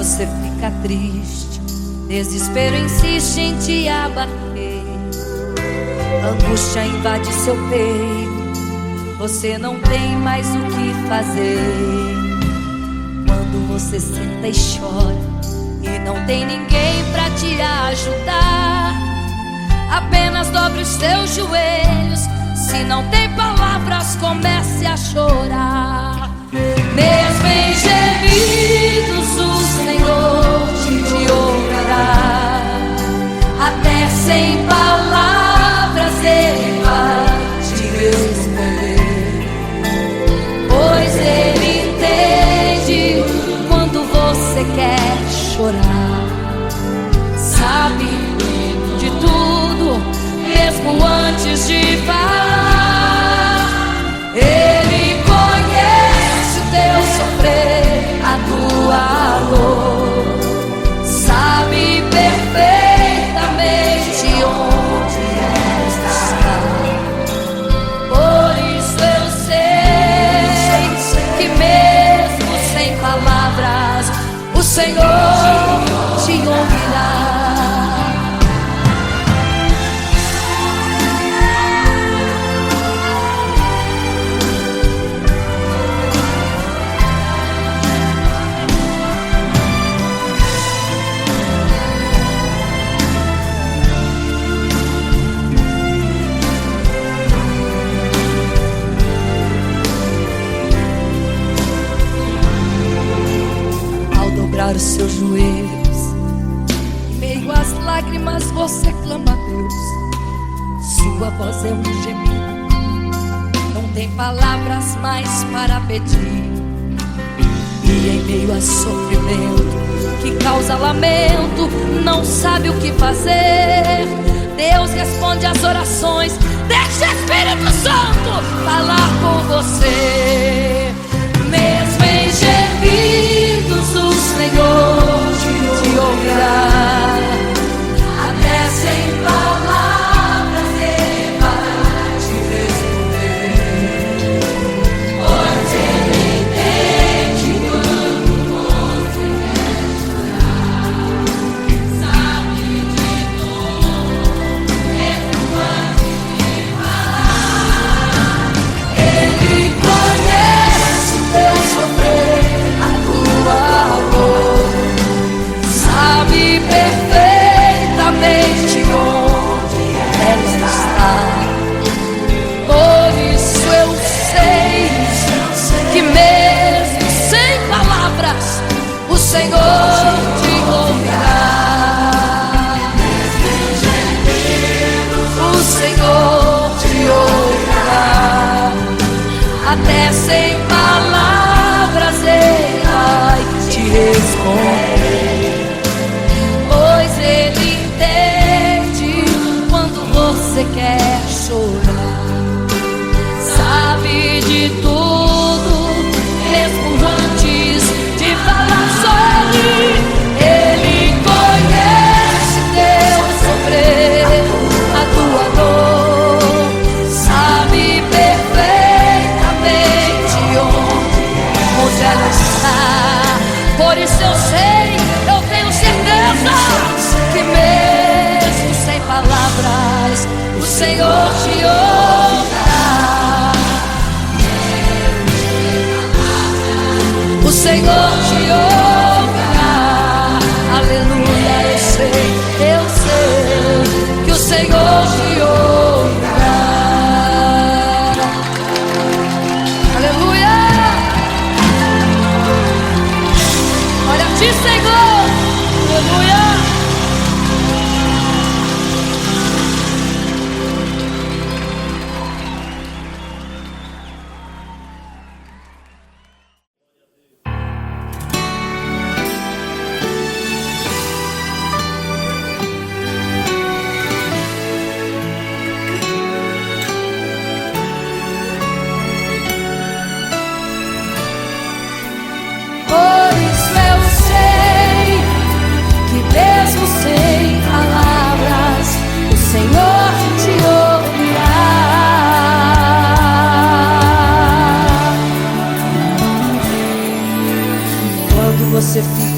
você fica triste, desespero insiste em te abater, angústia invade seu peito, você não tem mais o que fazer. Quando você senta e chora e não tem ninguém pra te ajudar, apenas dobre os seus joelhos. Se não tem palavras, comece a chorar. Mesmo em gemidos, o Senhor te ouvirá. Até sem palavras Ele vai te responder, pois Ele entende quando você quer chorar. Sabe de tudo, mesmo antes de falar. Ele conhece o teu sofrer, a tua dor, sabe perfeitamente onde está. Por isso eu sei que mesmo sem palavras o Senhor te ouvirá. Os seus joelhos, em meio às lágrimas você clama a Deus. Sua voz é um gemido, não tem palavras mais para pedir. E em meio a sofrimento que causa lamento, não sabe o que fazer. Deus responde às orações, deixa o Espírito Santo falar com você. Mesmo em gemidos o Senhor te ouvirá. Até sem palavras Ele vai te responder, pois Ele entende quando você quer chorar. Sabe de tudo, mesmo antes de falar. Ele conhece o teu sofrer, a tua dor, sabe perfeitamente onde ela está. Por isso eu sei que mesmo sem palavras o Senhor te ouvirá. O Senhor te ouvirá. Até sem palavras Ele vai te responder, pois Ele entende quando você quer chorar. Sabe de tudo, mesmo antes de falar sobre. Ele conhece teu sofrer, a tua dor, sabe perfeitamente onde ela está. Por isso eu sei, eu tenho certeza que mesmo sem palavras o Senhor te ouvirá. O Senhor te ouvirá. Aleluia, eu sei que o Senhor te ouvirá. Aleluia. Olha a ti, Senhor. Aleluia.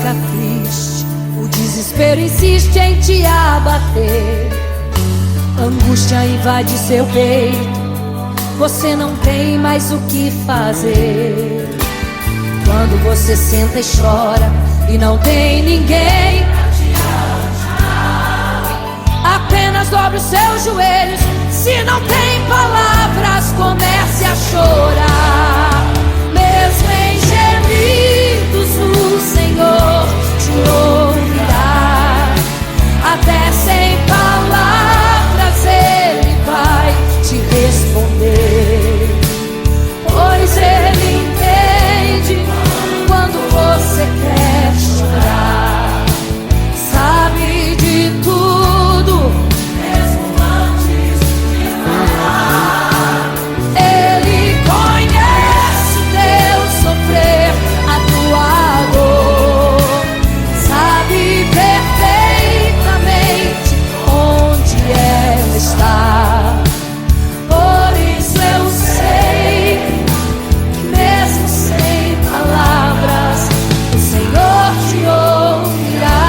fica triste, o desespero insiste em te abater. Angústia invade seu peito, você não tem mais o que fazer. Quando você senta e chora e não tem ninguém pra te ajudar, apenas dobre os seus joelhos. Se não tem palavras, comece a chorar. Mesmo em gemidos, o Senhor te ouvirá. Até sem palavras Ele vai te responder, pois Ele entende quando você quer chorar. Sabe de tudo, mesmo antes de falar. Ele conhece o teu sofrer, a tua dor. Sabe perfeitamente onde ela está. Por isso eu sei que mesmo sem palavras o Senhor te ouvirá.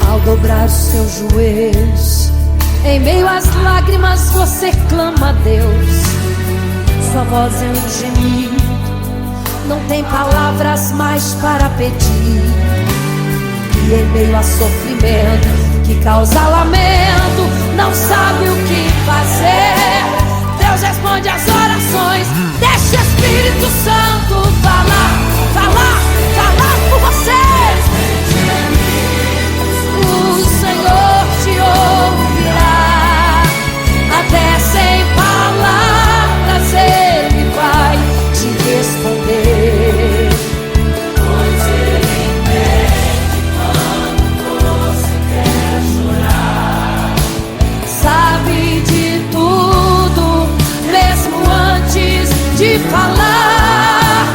Ao dobrar os seus joelhos, em meio às lágrimas você clama a Deus. Sua voz é um gemido, não tem palavras mais para pedir. E em meio a sofrimento que causa lamento, não sabe o que fazer. Deus responde às orações, deixa o Espírito Santo falar, falar, falar por você. O Senhor te ouvirá. Até sem palavras Ele vai te responder, pois Ele entende quando você quer chorar. Sabe de tudo, mesmo antes de falar.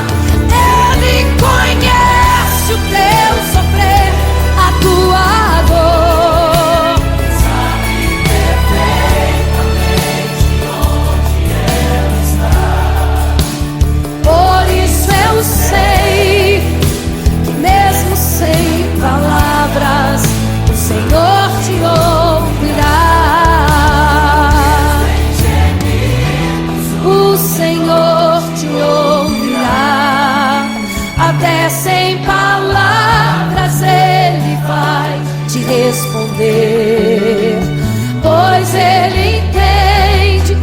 Ele conhece o teu sofrer, a tua dor. Sabe perfeitamente onde ela está. Por isso eu sei que mesmo sem palavras o Senhor te ouvirá. O Senhor te ouvirá. Até sem palavras Ele vai te responder, pois Ele entende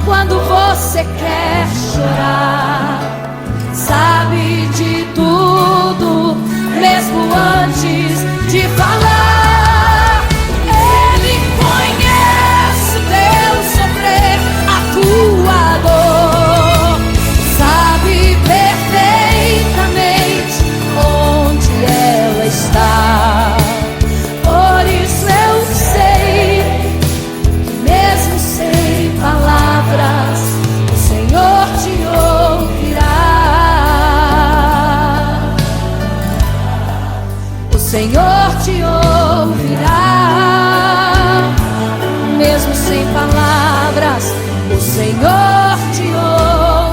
quando você quer chorar. Sabe de tudo, mesmo antes de falar. Ele conhece o teu sofrer, a tua dor. Sabe perfeitamente onde ela está. Por isso eu sei que mesmo sem palavras o Senhor te ouvirá. O Senhor te ouvirá. Mesmo sem palavras o Senhor te ouvirá.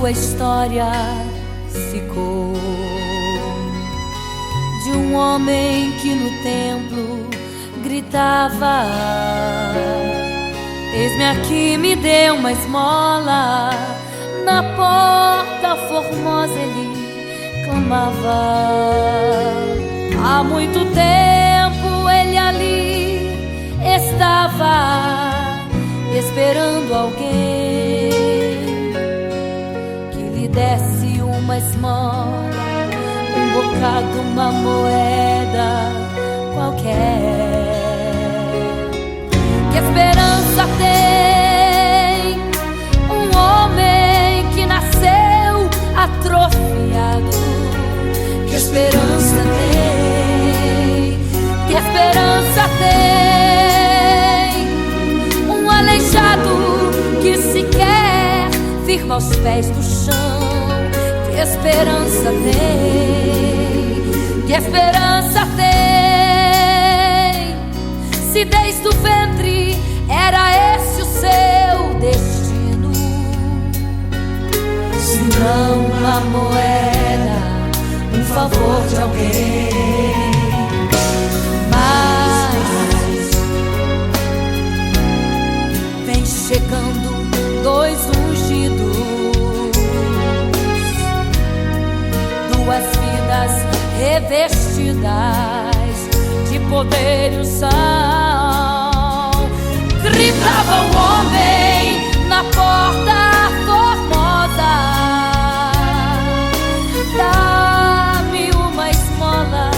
sua história ficou de um homem homem que no templo gritava: eis-me aqui, me dê uma esmola. Na porta formosa ele clamava. Há muito tempo ele ali estava, esperando alguém que lhe desse uma esmola, um bocado, uma moeda qualquer. Que esperança tem um homem que nasceu atrofiado? Que esperança tem? Que esperança tem um aleijado que sequer firma os pés do chão? Que esperança tem? Que esperança tem? Se desde o ventre era esse o seu destino, se não uma moeda, um favor de alguém. Mas vem chegando dois ungidos, duas vidas revestidas de poder e unção. Gritava o homem na porta formosa: dá-me uma esmola,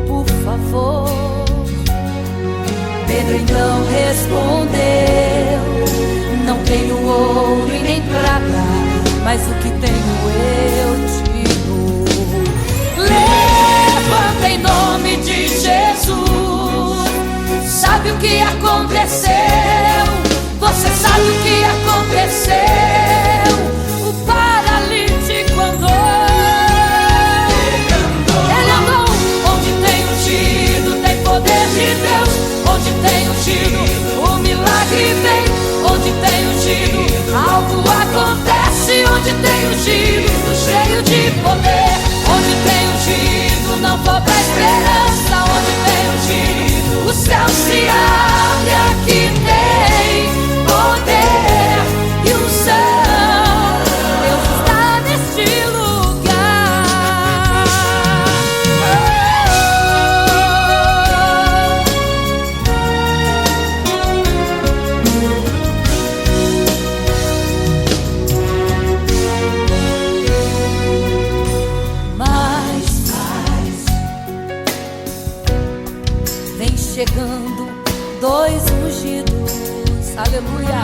por favor. Pedro então respondeu: não tenho ouro e nem prata, mas o que tenho eu te dou. Levanta em nome de Jesus. Sabe o que aconteceu? Você sabe o que aconteceu? O paralítico andou. Ele andou. Onde tem ungido tem poder de Deus. Onde tem ungido o milagre vem. Onde tem ungido algo acontece. Onde tem ungido cheio de poder. Onde tem ungido não falta esperança. Onde tem ungido o céu se abre. Aqui tem poder e unção. Deus está neste lugar. Mas vem chegando dois ungidos, aleluia,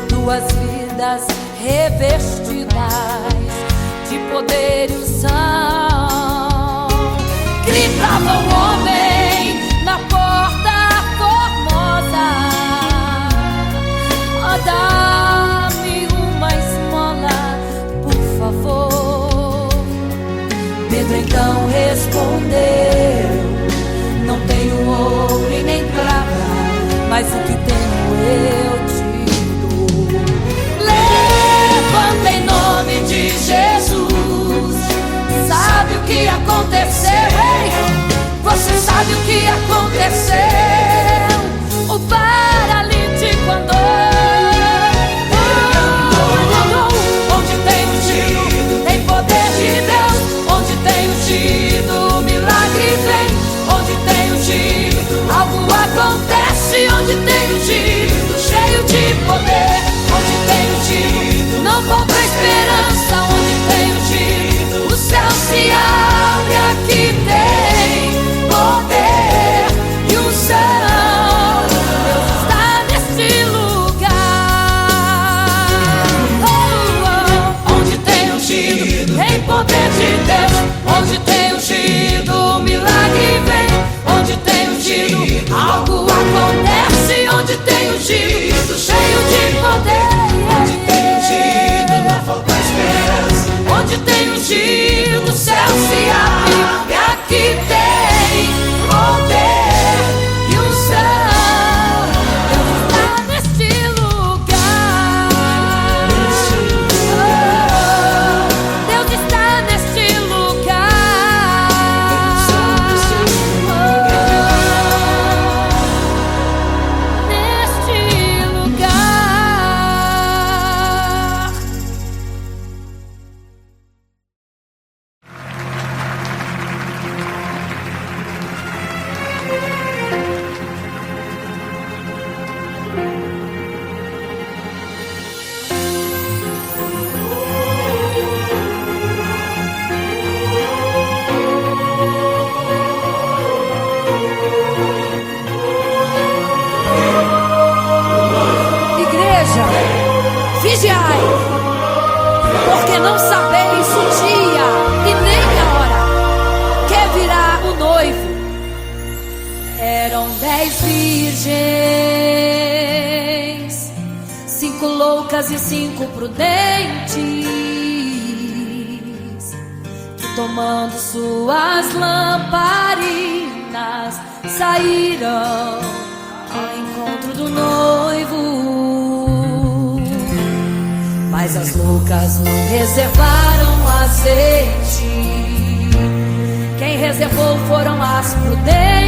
duas vidas revestidas de poder e unção. Gritava o homem na porta formosa: oh, dá-me uma esmola, por favor. Pedro então respondeu: não tenho ouro e nem prata, mas o que tenho eu te dou. Levanta em nome de Jesus. Sabe o que aconteceu? Ei, você Eram 10 virgens, 5 loucas e 5 prudentes, que tomando suas lamparinas saíram ao encontro do noivo. Mas as loucas não reservaram azeite. Quem reservou foram as prudentes.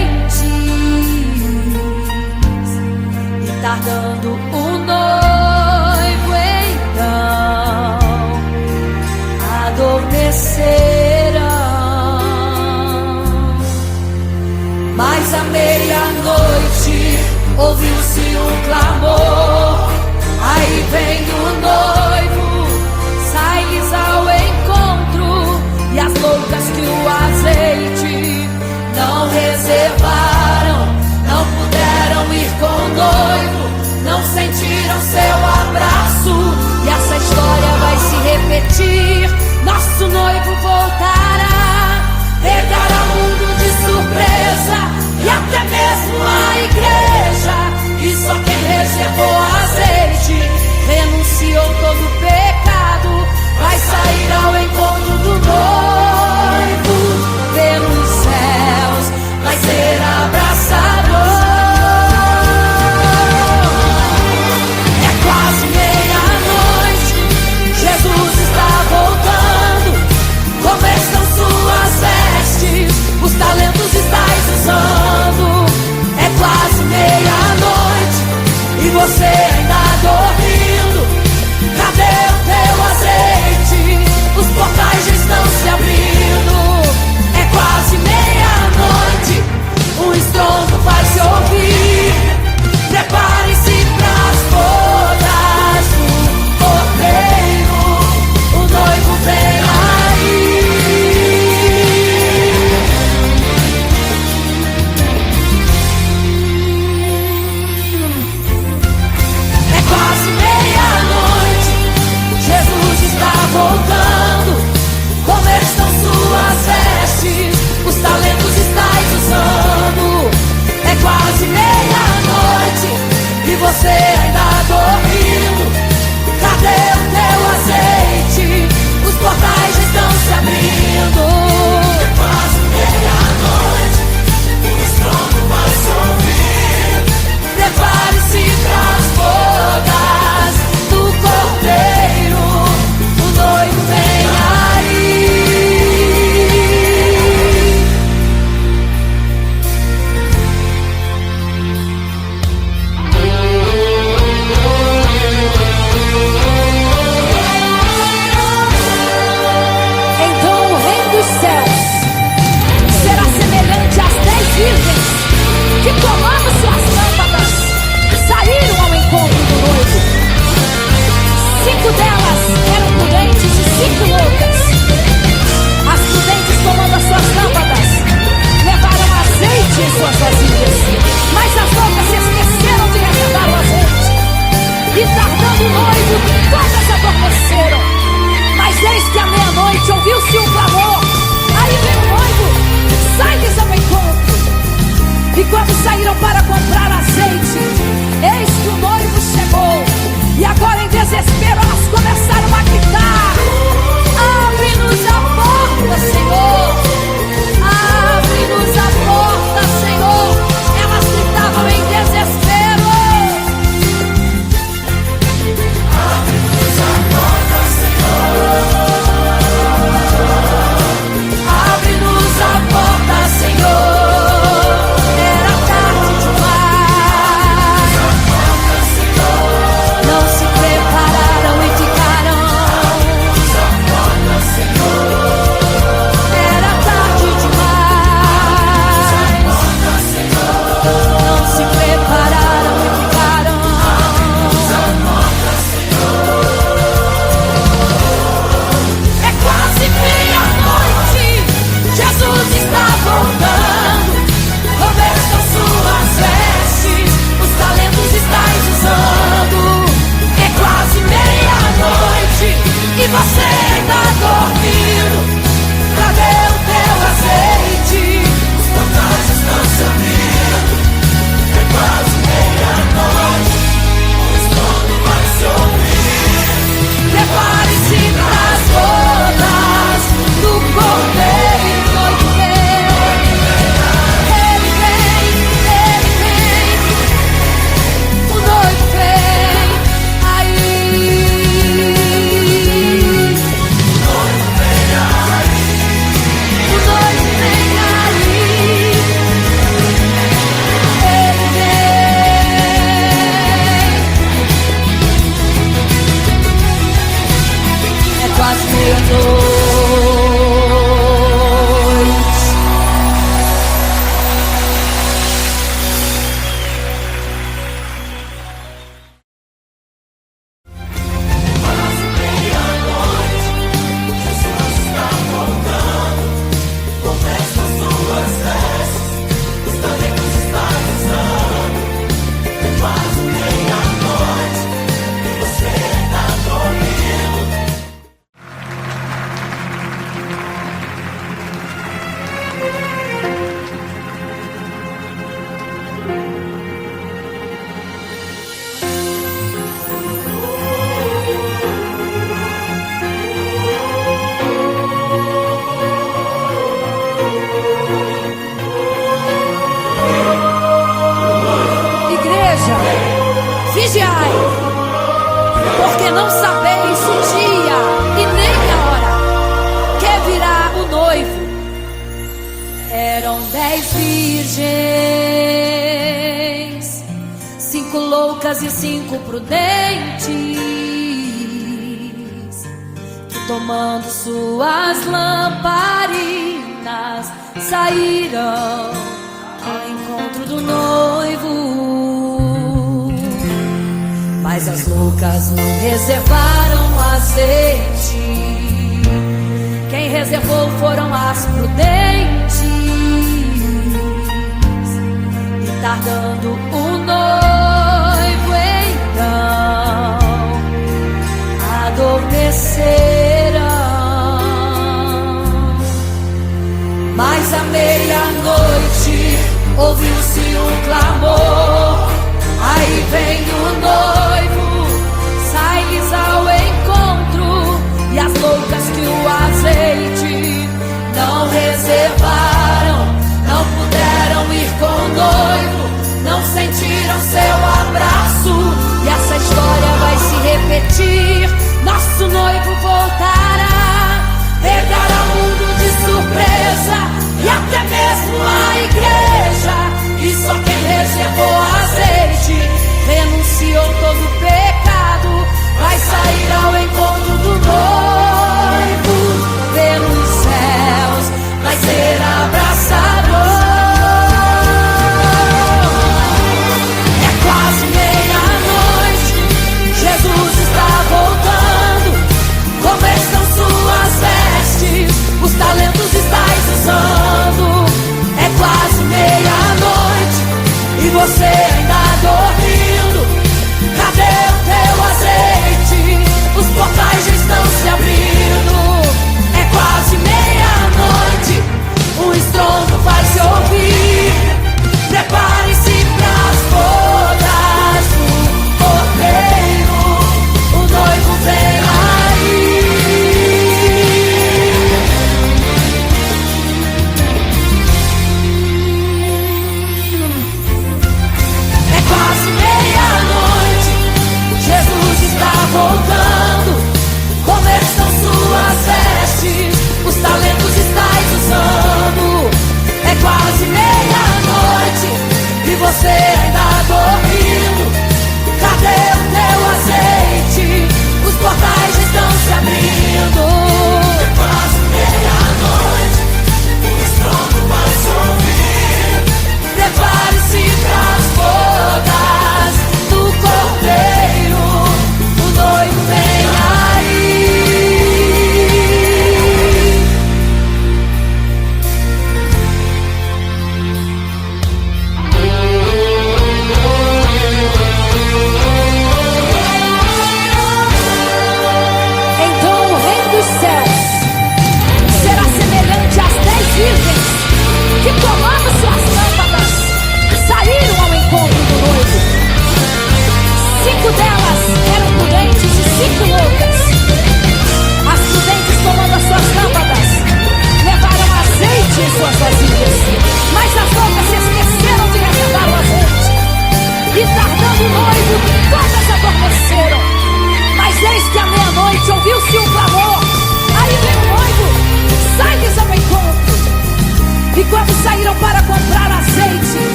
E tardando o noivo então adormeceram. Mas à meia-noite ouviu-se um clamor. Aí vem o noivo, sai-lhes ao encontro. E as loucas que o azeite não reservaram, não puderam ir com o noivo, não sentiram seu abraço. E essa história vai se repetir. Nosso noivo voltará, pegará o mundo de surpresa, e até mesmo a igreja. E só quem reservou azeite, renunciou todo pecado, vai sair ao encontro do noivo. Pelos céus vai ser abraçador. É quase meia-noite, Jesus está voltando. Como estão suas vestes? Os talentos estáis usando. É quase meia-noite e você ainda dormindo. Cadê o teu azeite? Os portais já estão se abrindo. É quase meia-noite, um estrondo vai se ouvir. Prepare-se pras bodas do Cordeiro, o noivo vem aí. É quase meia-noite, Jesus está voltando. Como estão suas vestes? Os talentos estáis usando. É quase meia-noite e você ainda dormindo. Cadê o teu azeite? Os portais já estão se abrindo. É quase meia-noite, o estrondo vai se ouvir. Prepare-se pras bodas do Cordeiro, o noivo vem aí. Então o reino dos céus será semelhante às 10 virgens que, tomando suas lâmpadas, saíram ao encontro do noivo. 5 delas eram prudentes e 5 loucas. As prudentes, tomando as suas lâmpadas, levaram azeite em suas vasilhas, mas as loucas se esqueceram de reservar o azeite. E tardando o noivo, todas adormeceram. Mas eis que à meia-noite ouviu-se um clamor. Aí vem o noivo, sai-lhes ao encontro. E quando saíram para comprar azeite, eis que o noivo chegou. E agora em desespero elas começaram a gritar: abre-nos a porta, Senhor! Abre-nos a porta, Senhor! Elas gritavam em desespero. Abre-nos a porta, Senhor! Abre-nos a porta, Senhor! Era tarde demais. Não se prepararam e ficaram porque não sabeis o dia e nem a hora que virá o noivo. Eram 10 virgens, 5 loucas e 5 prudentes, que tomando suas lamparinas saíram ao encontro do noivo. Mas as loucas não reservaram azeite, quem reservou foram as prudentes. E tardando o noivo então adormeceram. Mas à meia-noite ouviu-se um clamor: aí vem o noivo, sai-lhes ao encontro. E as loucas que o azeite não reservaram, não puderam ir com o noivo, não sentiram seu abraço. E essa história vai se repetir, nosso noivo voltará, pegará o mundo de surpresa e até mesmo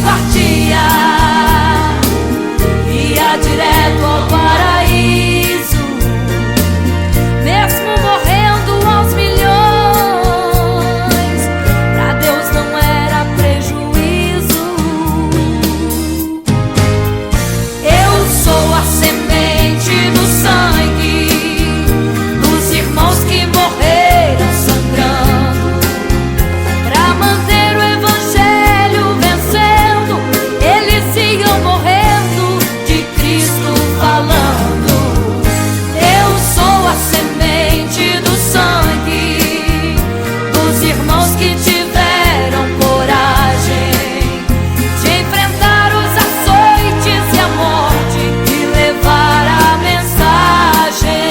partia, ia direto ao paraíso, mesmo morrendo aos milhões. Pra Deus não era prejuízo. Eu sou a semente do sangue dos irmãos que morreram sangrando pra manter o evangelho vencendo. Eles iam morrendo, de Cristo falando. Eu sou a semente do sangue dos irmãos que tiveram coragem de enfrentar os açoites e a morte e levar a mensagem.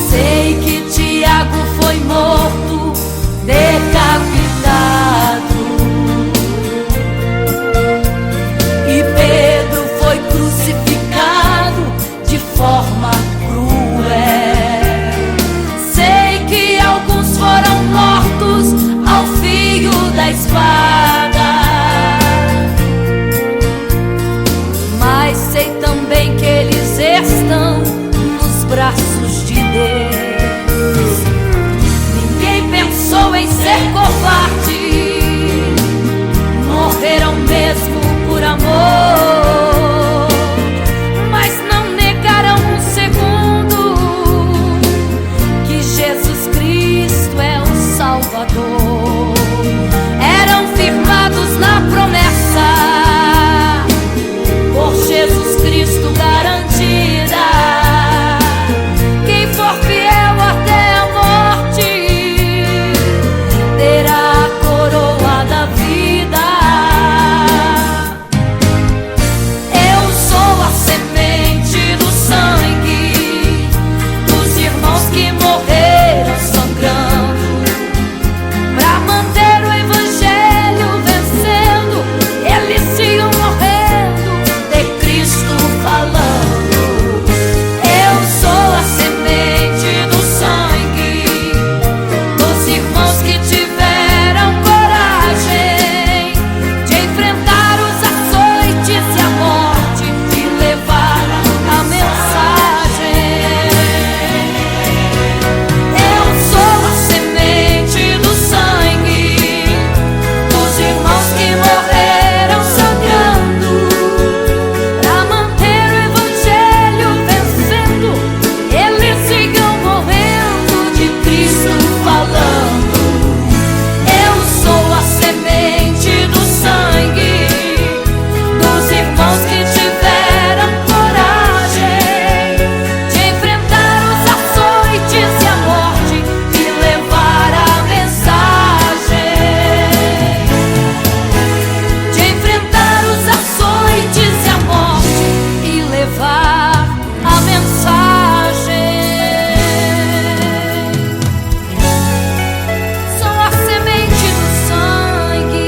Sei que Tiago foi morto, decapitado, e Pedro foi crucificado de forma cruel. Sei que alguns foram mortos ao fio da espada, mas sei também que eles estão nos braços de Deus. Ninguém pensou em ser covarde, morreram mesmo por amor, mas não negaram um segundo que Jesus Cristo é o Salvador. Eram firmados na promessa, por Jesus Cristo garantida. Quem for fiel até a morte terá a coroa da vida. Eu sou a semente do sangue dos irmãos que morreram sangrando pra manter o evangelho vencendo. Eles iam morrendo, de Cristo falando. Eu sou a semente do sangue dos irmãos que tiveram coragem de enfrentar os açoites e a morte e levar a mensagem. Eu sou a semente do sangue dos irmãos que morreram sangrando pra manter o evangelho vencendo. Eles sigam morrendo, de Cristo falando. Eu sou a semente do sangue dos irmãos que tiveram coragem de enfrentar os açoites e a morte e levar a mensagem. De enfrentar os açoites e a morte e levar a mensagem. Sou a semente do sangue.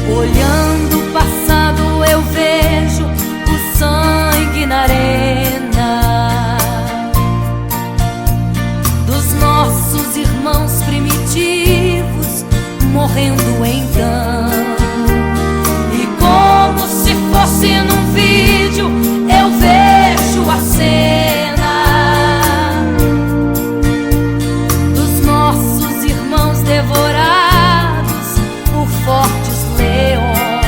Olhando o passado eu vejo o sangue na arena dos nossos irmãos primitivos morrendo então. E como se fosse num vídeo eu vejo a cena dos nossos irmãos devorados por fortes leões.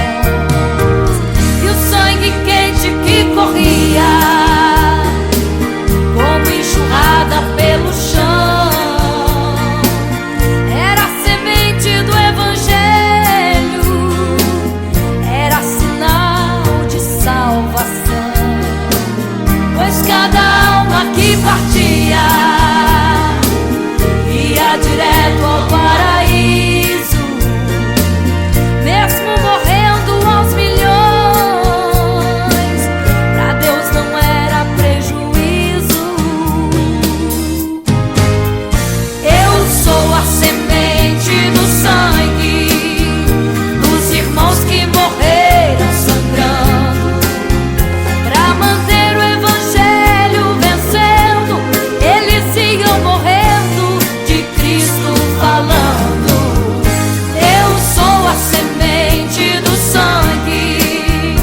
E o sangue quente que corria como enxurrada pelo chão era a semente do evangelho direto ao paraíso. Mesmo morrendo aos milhões, pra Deus não era prejuízo. Eu sou a semente do sangue dos irmãos que morreram sangrando, pra manter o evangelho vencendo. Eles iam morrendo, de Cristo falando. Eu sou a semente do sangue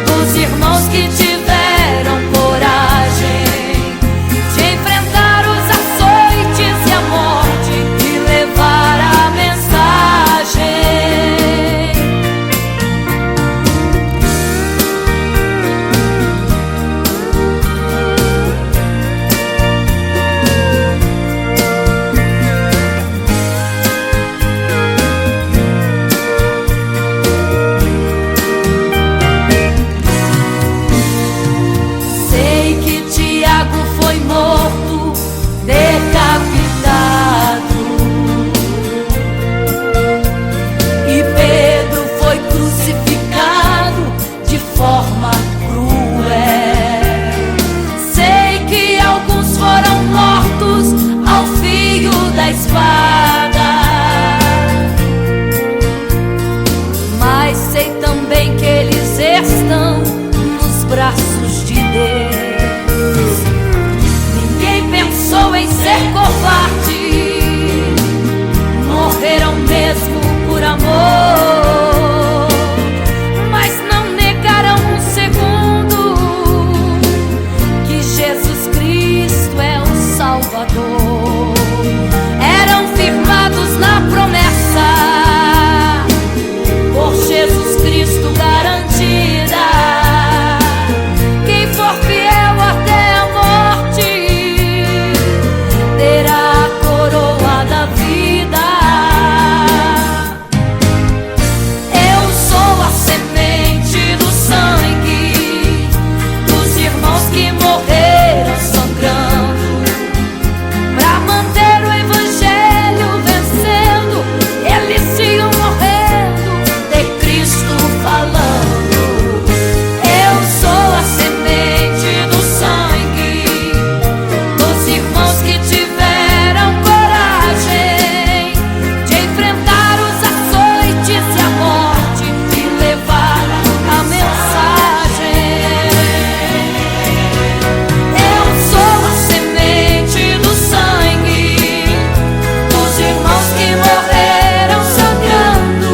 dos irmãos que tiveram coragem de enfrentar os açoites e a morte e levar a mensagem. Sei que Tiago foi morto, decapitado, e Pedro foi crucificado de forma cruel. Sei que alguns foram mortos ao fio da espada, mas sei também que eles estão nos braços de Deus. Ninguém pensou em ser covarde, morreram mesmo por amor, mas não negaram um segundo que Jesus Cristo é o Salvador. Eram firmados na promessa, por Jesus Cristo garantida. Quem for fiel até a morte terá a coroa da vida. Eu sou a semente do sangue dos irmãos que morreram sangrando, pra manter o evangelho vencendo. Eles iam morrendo, de Cristo falando. Eu sou a semente do sangue dos irmãos que tiveram coragem de enfrentar os açoites e a morte e levar a mensagem. Eu sou a semente do sangue dos irmãos que morreram sangrando,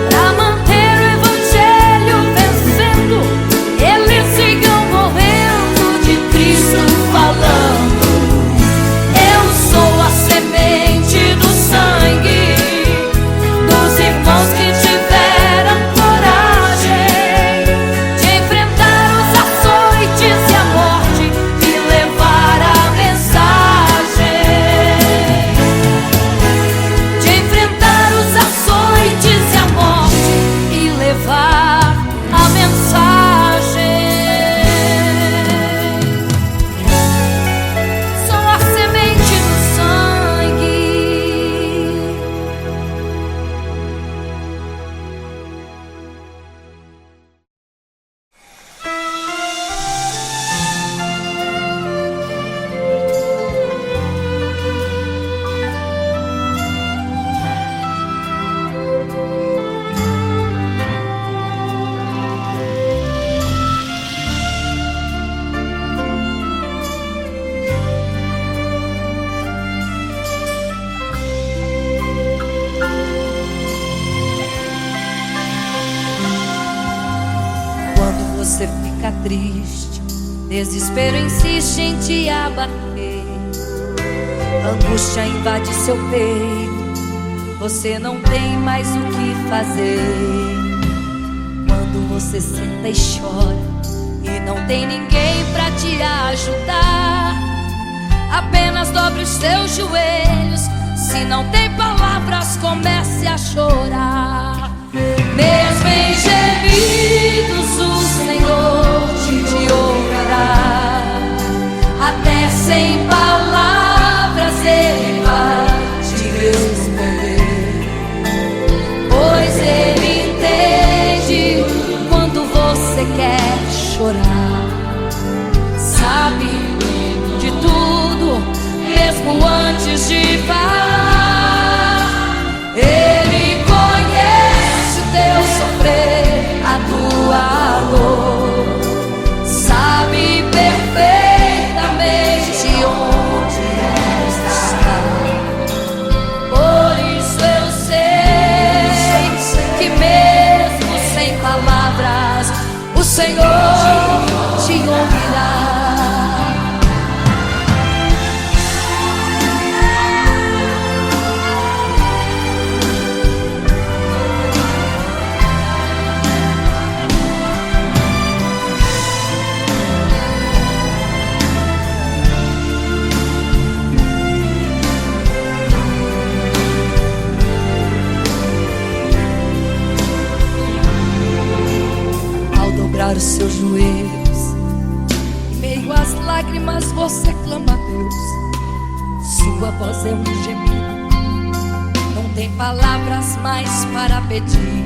pra manter o evangelho vencendo. Eles iam morrendo, de Cristo falando. Eu sou a semente do sangue dos irmãos que tiveram coragem de enfrentar os açoites e a morte e levar a mensagem. De enfrentar os açoites e a morte e levar a mensagem. Sou a semente do sangue. Quando você fica triste, desespero insiste em te abater, angústia invade seu peito, você não tem mais o que fazer. Quando você senta e chora e não tem ninguém pra te ajudar, apenas dobre os seus joelhos. Se não tem palavras, comece a chorar. Mesmo em gemidos, o Senhor te ouvirá. Até sem palavras Ele vai palavras mais para pedir.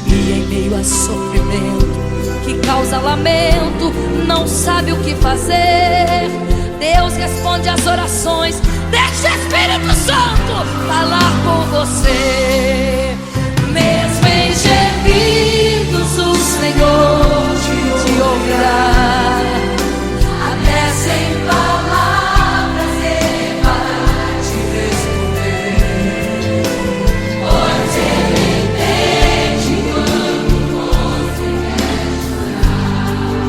E em meio a sofrimento que causa lamento, não sabe o que fazer. Deus responde às orações. Deixa o Espírito Santo falar com você. Mesmo em gemidos o Senhor te ouvirá. Até sem palavras Ele vai te responder. Pois Ele entende quando você quer chorar.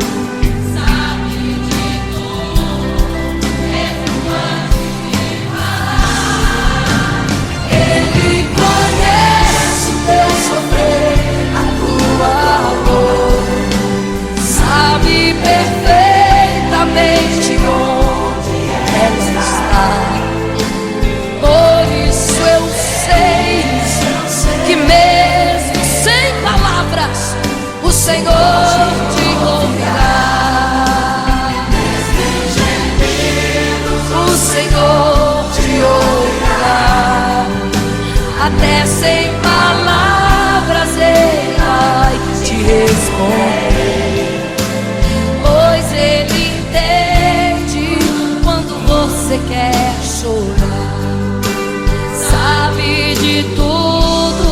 Sabe de tudo, mesmo antes de falar. Ele conhece o teu sofrer, a tua dor. Sabe perfeitamente onde ela está. Por isso eu sei que mesmo sem palavras o Senhor te ouvirá. O Senhor te ouvirá. Até sem palavras Ele vai te responder. Pois Ele entende quando você quer chorar. Sabe de tudo,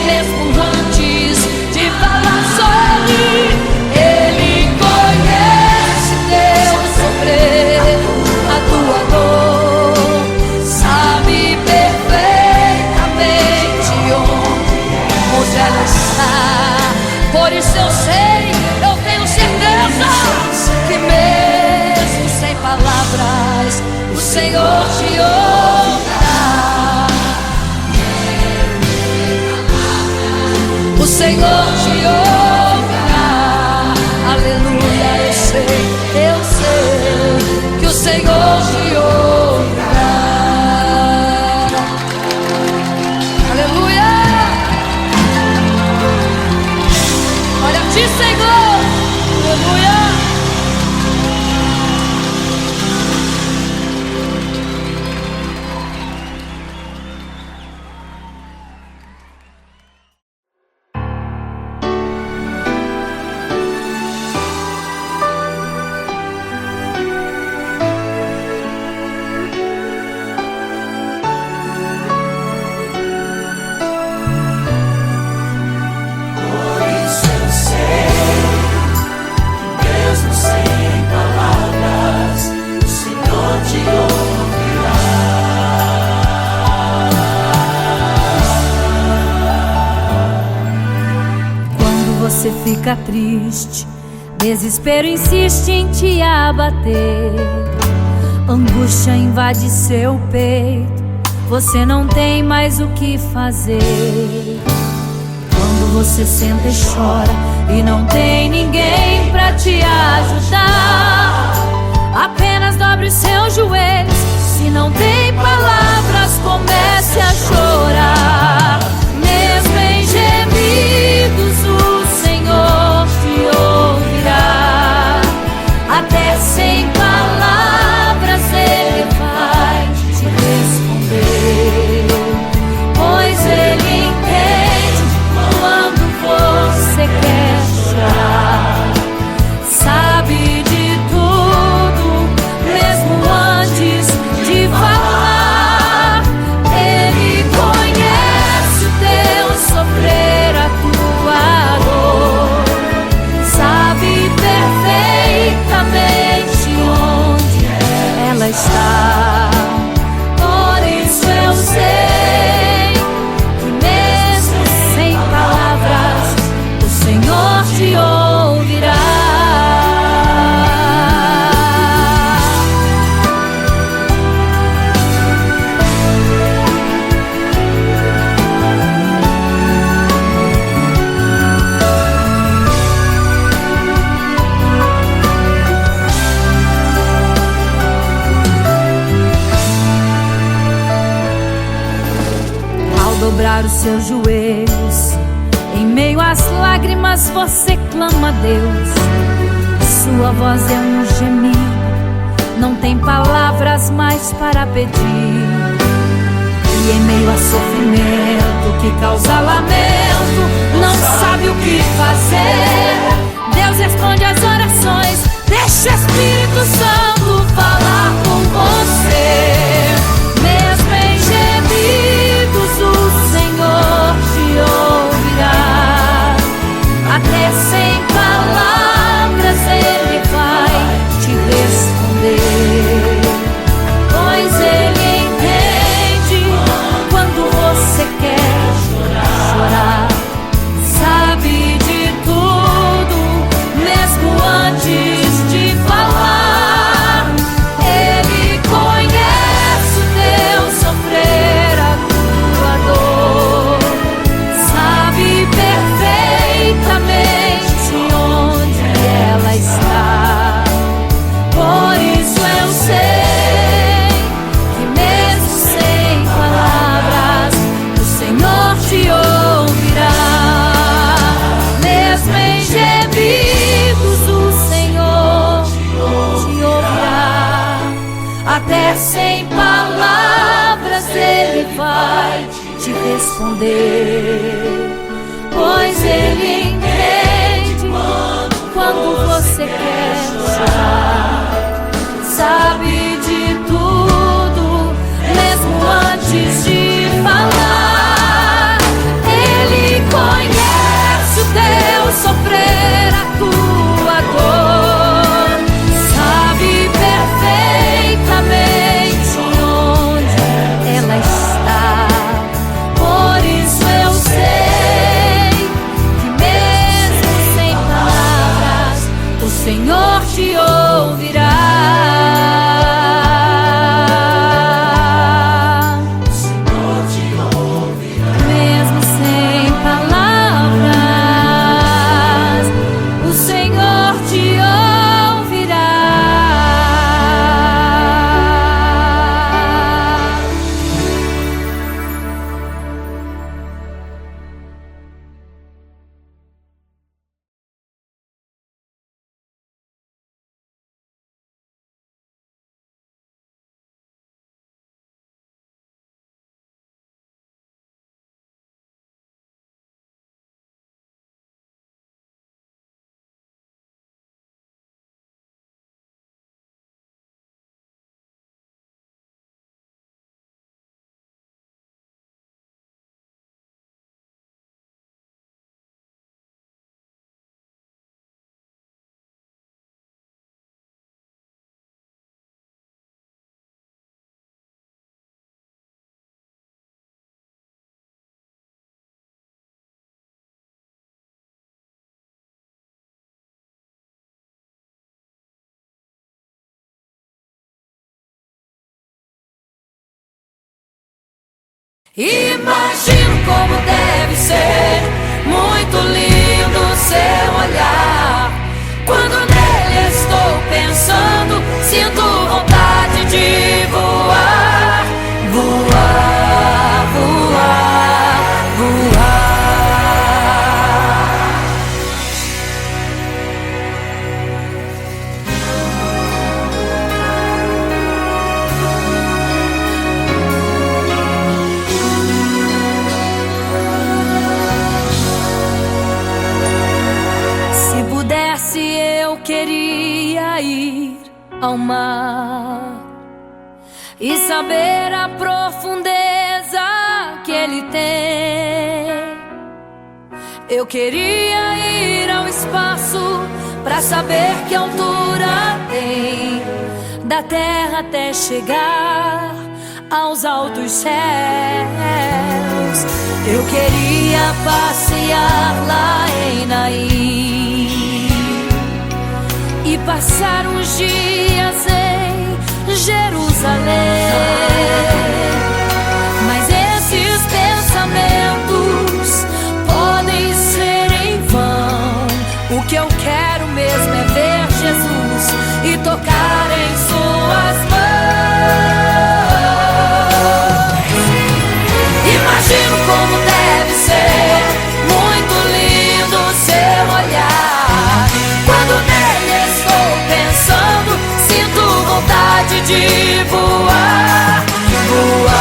mesmo antes de falar sobre. Ele conhece teu sofrer, a tua dor. Sabe perfeitamente onde ela está. Por isso eu sei, eu tenho certeza que mesmo sem palavras o Senhor te ouvirá. O Senhor te ouvirá. Aleluia, eu sei que o Senhor te ouvirá. Aleluia. Olha a ti, Senhor. Aleluia. Você fica triste, desespero insiste em te abater, angústia invade seu peito, você não tem mais o que fazer. Quando você senta e chora e não tem ninguém pra te ajudar, apenas dobre os seus joelhos. Se não tem palavras, comece a chorar. Mesmo em gemidos o Senhor te ouvirá. Até sem palavras Ele vai te responder. Pois Ele entende quando você quer chorar. Sabe de tudo, mesmo antes de falar. Ele conhece o teu sofrer, a tua dor. Sabe perfeitamente onde ela está. Por isso eu sei que mesmo sem palavras o Senhor te ouvirá. Dobrar os seus joelhos, em meio às lágrimas você clama a Deus. Sua voz é um gemido, não tem palavras mais para pedir. E em meio há sofrimento que causa lamento, não sabe o que fazer. Deus responde às orações, deixa o Espírito Santo falar com você. Mesmo em gemidos o Senhor te ouvirá, até sem palavras Ele vai te responder, pois Ele entende quando você quer chorar, sabe de tudo, mesmo antes de falar. Ele conhece o teu sofrer, a tua dor, sabe perfeitamente onde ela está. Por isso eu sei que mesmo sem palavras o Senhor te ouvirá. Mesmo em gemidos o Senhor te ouvirá, até sem palavras Ele vai te responder, pois Ele entende quando você quer chorar, sabe de tudo, mesmo antes de falar. Ele conhece o teu sofrer, a tua dor, sabe perfeitamente onde ela está. Por isso eu sei que mesmo sem palavras o Senhor te ouvirá. Mesmo sem palavras o Senhor te ouvirá. Imagino como deve ser muito lindo seu olhar. Quando nele estou pensando, sinto vontade de voar, voar, voar, voar. Eu queria ir ao mar e saber a profundeza que ele tem. Eu queria ir ao espaço pra saber que altura tem, da terra até chegar aos altos céus. Eu queria passear lá em Naim e passar uns dias em Jerusalém. Mas esses pensamentos podem ser em vão. O que eu quero mesmo é ver Jesus e tocar em suas mãos. Imagino como deve ser muito lindo seu olhar. Quando nele estou pensando, sinto vontade de voar, voar.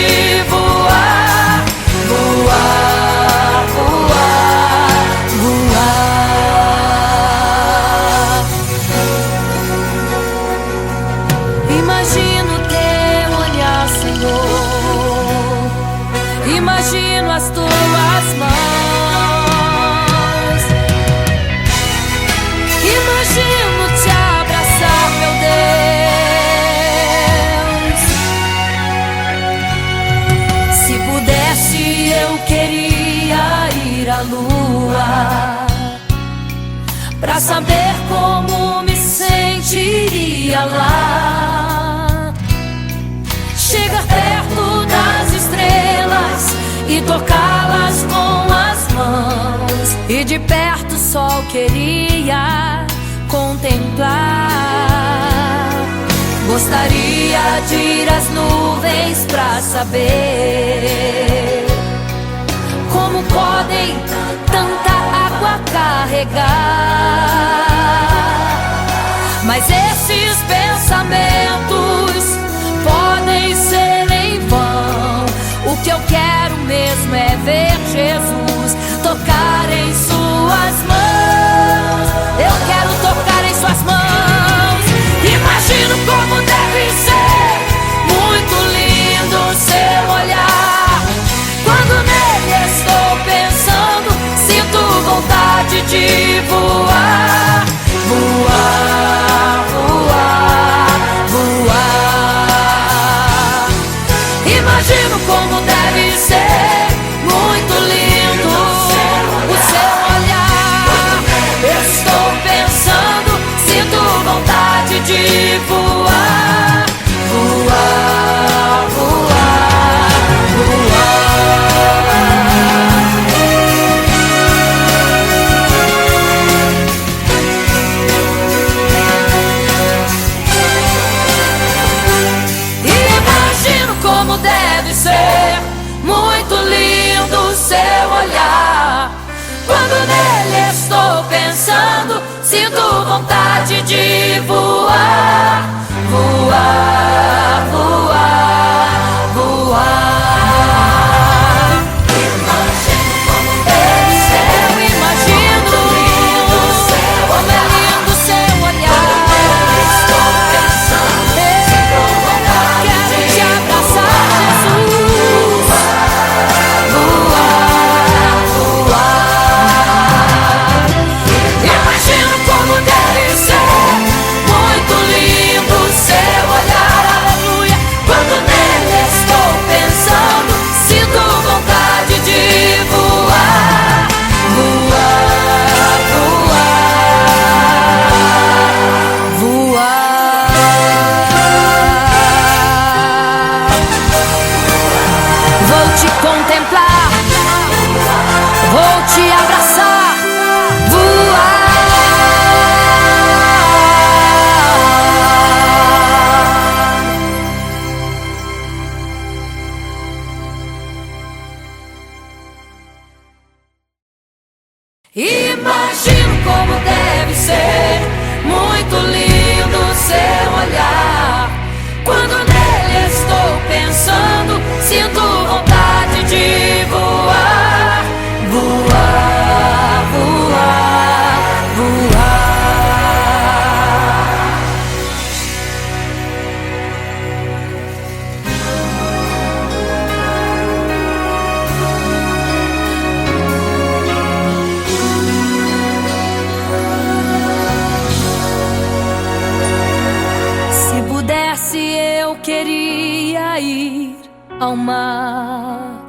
de voar, voar, voar, voar. Imagino teu olhar, Senhor, imagino as tuas mãos, imagino te abraçar, meu Deus. Se pudesse, eu queria ir à lua pra saber como me sentiria lá. Chegar perto das estrelas e tocá-las com as mãos, e de perto só queria contemplar. Gostaria de ir às nuvens pra saber como podem tanta água carregar. Mas esses pensamentos podem ser em vão. O que eu quero mesmo é ver Jesus, tocar em suas mãos. Eu quero tocar em suas mãos. Imagino como deve ser muito lindo o seu olhar. Quando nele estou pensando, sinto vontade de voar, voar, voar, voar. Imagino como deve ser muito lindo o seu olhar. Estou pensando, sinto vontade de voar, voar, voar, voar. Imagino como deve ser muito lindo o seu olhar. Quando nele estou pensando, sinto vontade de voar, voar, voar, voar. Imagino como deve ser, eu imagino como é lindo o seu olhar. Estou pensando, sinto vontade de te abraçar, Jesus. Voar, voar. Imagino como deve ser muito lindo o seu olhar, aleluia. Quando nele estou pensando, sinto vontade de voar, voar, voar, voar. Vou te contemplar, vou te abraçar, voar. Imagino como deve ser muito lindo o seu olhar. Quando nele estou pensando, sinto vontade de voar, voar, voar, voar. Se pudesse, eu queria ir ao mar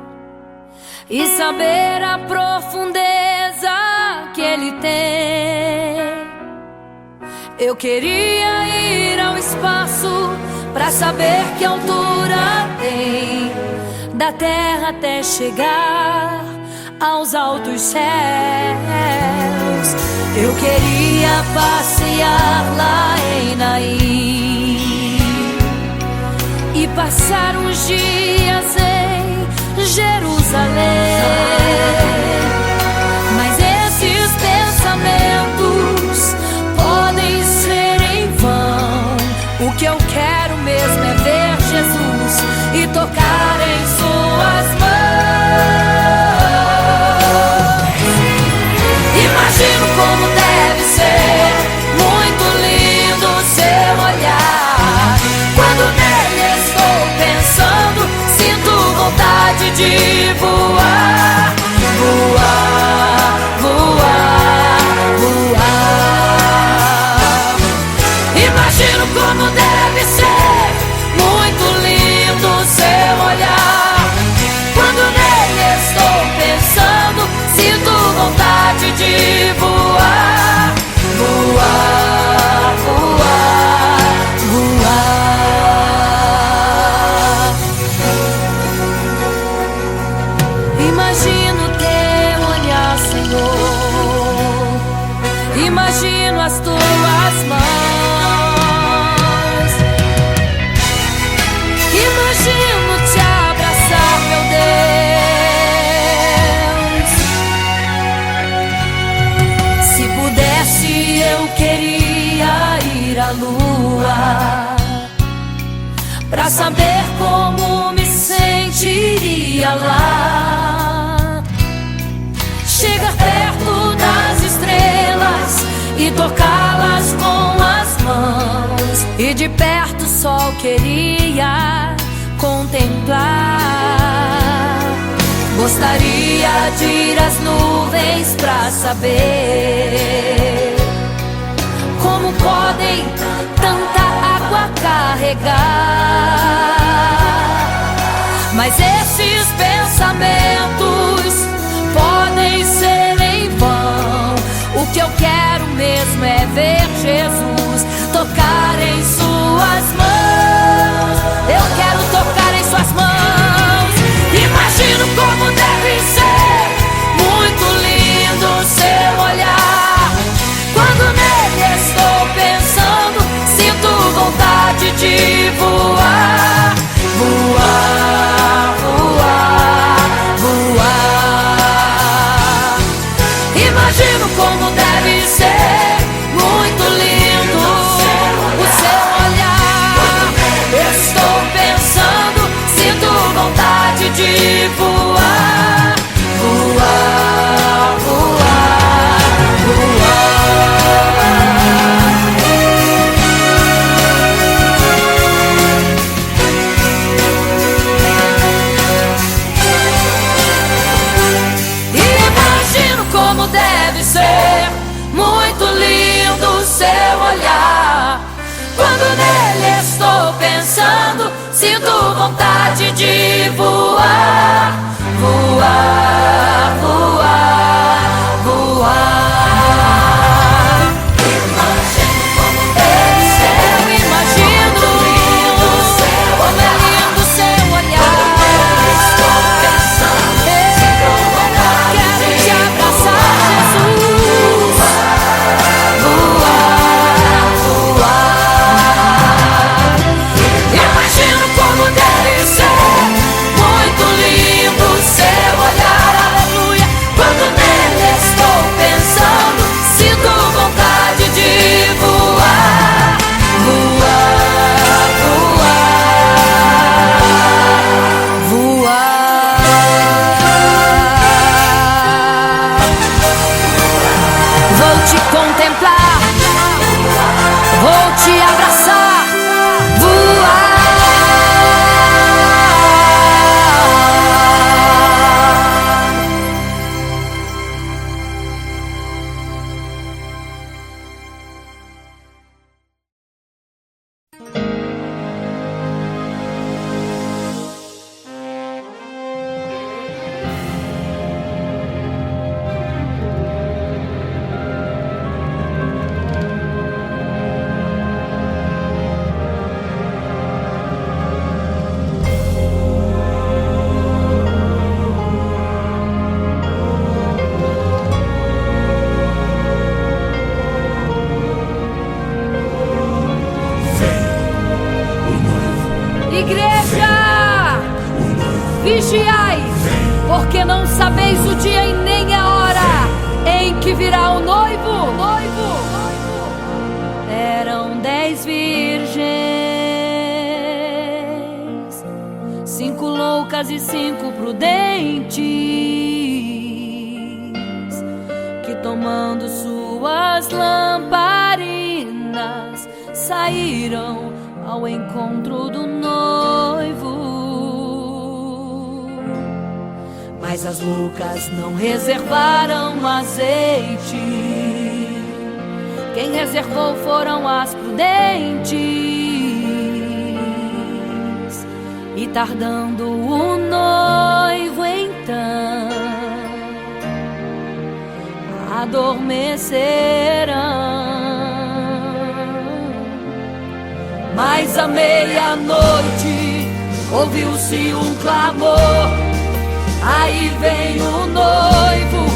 e saber a profundeza que ele tem. Eu queria ir ao espaço pra saber que altura tem, da terra até chegar aos altos céus. Eu queria passear lá em Naim e passar uns dias em Jerusalém. Mas esses pensamentos podem ser em vão. O que eu quero mesmo é ver Jesus e tocar em saber como me sentiria lá. Chegar perto das estrelas e tocá-las com as mãos, e de perto só queria contemplar. Gostaria de ir às nuvens pra saber como podem tanta água carregar. Mas esses pensamentos podem ser em vão. O que eu quero mesmo é ver Jesus tocar em suas mãos. Eu quero tocar em suas mãos. Imagino como deve ser muito lindo o seu olhar. Quando nele estou pensando, sinto vontade de voar. Voar, voar, voar. Imagino como deve ser muito lindo o seu olhar. Estou pensando, sinto vontade de voar. Voar, voar, voar. Imagino como deve ser muito lindo o seu olhar. Quando nele estou pensando, sinto vontade de voar. Voar, voar, voar. Imagino como deve ser. Eu imagino como é lindo o seu olhar. Estou pensando, sinto vontade. Quero te abraçar, Jesus. Voar, voar. Imagino como deve ser muito lindo o seu olhar. Aleluia. Quando nele estou pensando, sinto vontade de voar. Voar, voar, voar. Vou te contemplar, vou te abraçar. Voar. Igreja, vigiai, porque não sabeis o dia e nem a hora em que virá o noivo. Eram 10 virgens, 5 loucas e 5 prudentes, que tomando suas lamparinas saíram ao encontro do noivo. Mas as loucas não reservaram azeite. Quem reservou foram as prudentes. E tardando o noivo então, adormecerão. Mas à meia-noite ouviu-se um clamor. Aí vem o noivo,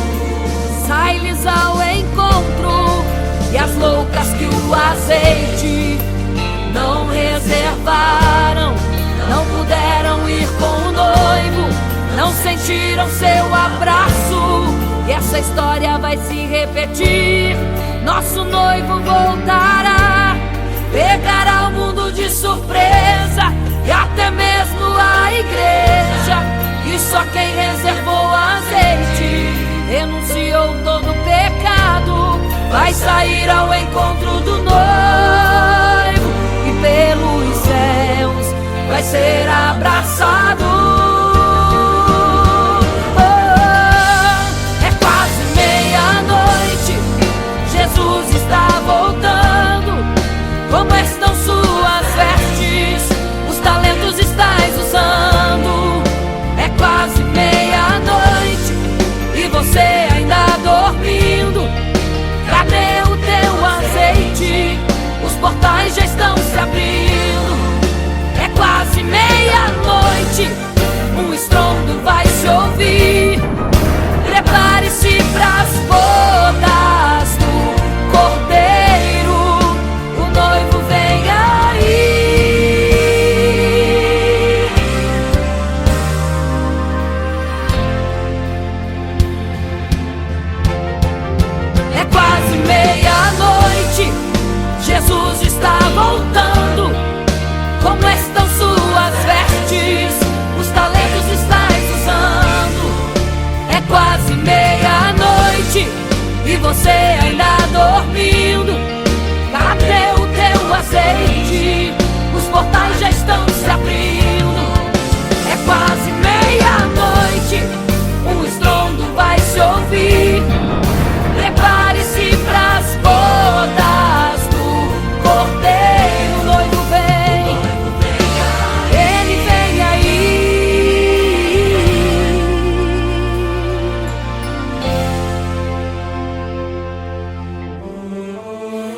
sai-lhes ao encontro. E as loucas que o azeite não reservaram, não puderam ir com o noivo, não sentiram seu abraço. E essa história vai se repetir. Nosso noivo voltará, pegará o mundo de surpresa e a até mesmo a igreja. E só quem reservou azeite, renunciou todo pecado, vai sair ao encontro do noivo e pelos céus vai ser abraçado. Jesus está voltando. Como estão suas vestes? Os talentos estais usando. É quase meia-noite e você ainda dormindo. Cadê o teu azeite? Os portais já estão se abrindo. É quase meia-noite, um estrondo vai se ouvir. Prepare-se pras bodas do Cordeiro, o noivo vem aí. É quase meia-noite, Jesus está voltando. Como estão suas vestes? Os talentos estais usando. É quase meia-noite e você ainda dormindo. Cadê o teu azeite? Os portais já estão se abrindo. É quase meia-noite, um estrondo vai se ouvir. Prepare-se pras bodas do Cordeiro. O noivo vem, ele vem aí.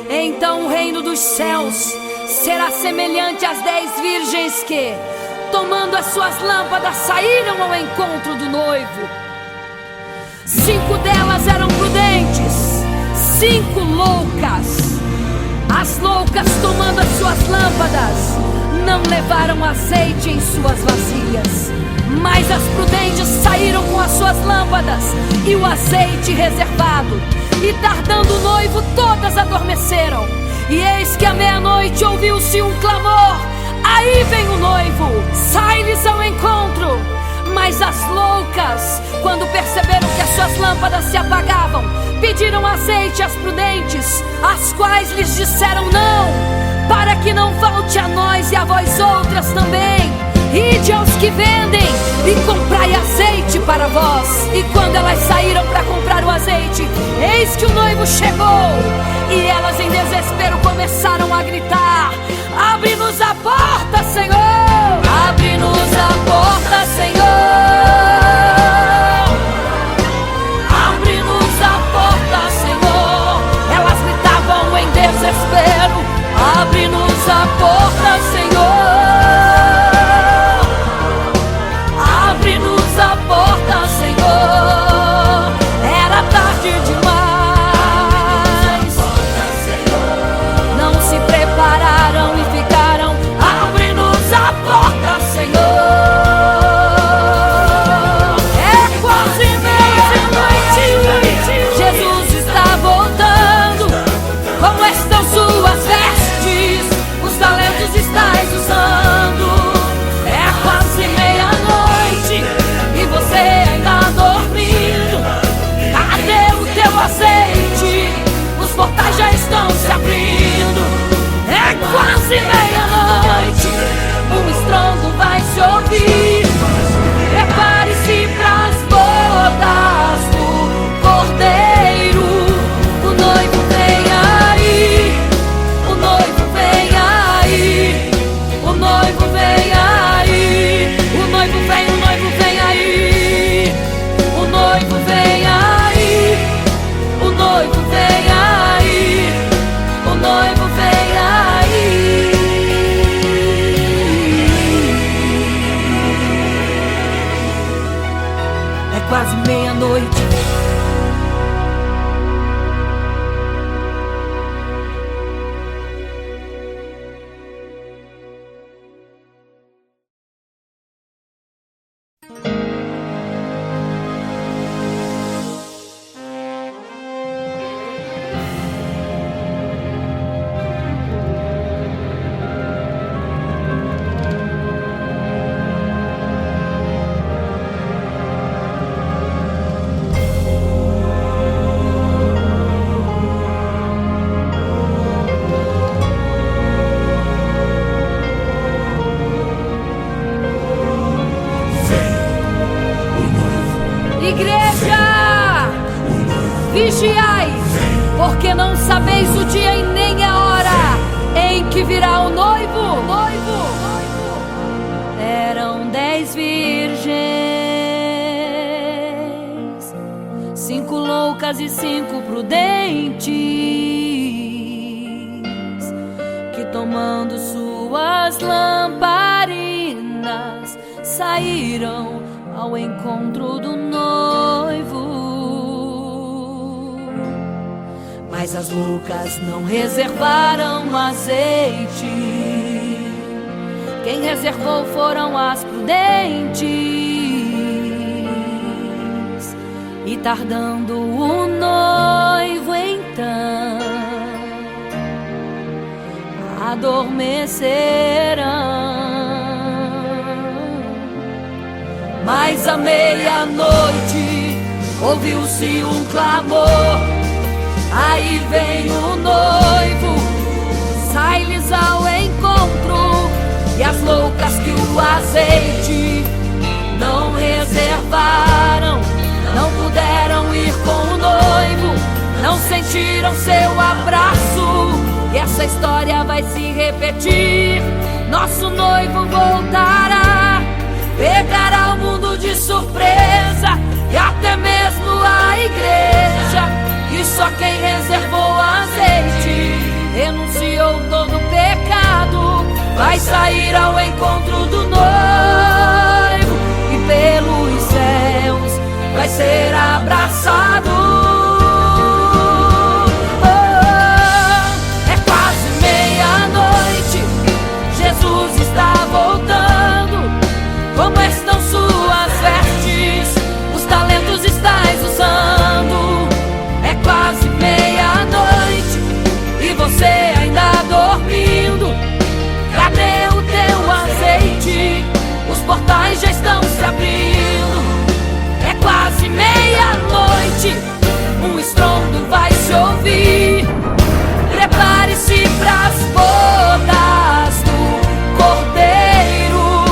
Então o reino dos céus será semelhante às 10 virgens que, tomando as suas lâmpadas, saíram ao encontro do noivo. 5 delas eram prudentes, 5 loucas. As loucas, tomando as suas lâmpadas, não levaram azeite em suas vasilhas. Mas as prudentes saíram com as suas lâmpadas e o azeite reservado. E tardando o noivo, todas adormeceram. E eis que à meia-noite ouviu-se um clamor: aí vem o noivo, sai-lhes ao encontro. Mas as loucas, quando perceberam que as suas lâmpadas se apagavam, pediram azeite às prudentes, as quais lhes disseram: não, para que não falte a nós e a vós outras também. Ide aos que vendem e comprai azeite para vós. E quando elas saíram para comprar o azeite, eis que o noivo chegou. E elas em desespero começaram a gritar: abre-nos a porta, Senhor! Abre-nos a porta, Senhor! Abre-nos a porta, Senhor! Elas gritavam em desespero: abre-nos a porta, Senhor! Abre-nos a porta, Senhor! Era tarde demais. Não se prepararam e ficaram: abre-nos a porta, Senhor! É quase meia-noite, Jesus está voltando. Como estão suas vestes? Os talentos estais usando. É quase meia-noite e você ainda dormindo. Cadê o teu azeite? Os portais já estão se abrindo. É quase meia-noite, um estrondo vai se ouvir. Prepare-se pras bodas do Cordeiro. O noivo vem aí, o noivo vem aí, o noivo vem aí, o noivo vem, o noivo vem aí, o noivo vem aí, o noivo vem aí, o noivo vem aí. É quase meia-noite. Vigiai, porque não sabeis o dia e nem a hora em que virá o noivo. Eram 10 virgens, 5 loucas e 5 prudentes, que tomando suas lamparinas saíram ao encontro do noivo. Mas as loucas não reservaram azeite. Quem reservou foram as prudentes. E tardando o noivo então, adormecerão. Mas à meia-noite ouviu-se um clamor: aí vem o noivo, sai-lhes ao encontro. E as loucas que o azeite não reservaram, não puderam ir com o noivo, não sentiram seu abraço. E essa história vai se repetir. Nosso noivo voltará, pegará o mundo de surpresa, e até mesmo a igreja. E só quem reservou azeite, renunciou todo o pecado, vai sair ao encontro do noivo, e pelos céus vai ser abraçado. É quase meia-noite, Jesus está voltando. Como estão suas vestes? Os talentos estais usando. É quase meia-noite e você ainda dormindo. Cadê o teu azeite? Os portais já estão se abrindo. É quase meia-noite, um estrondo vai se ouvir. Prepare-se pras bodas do Cordeiro,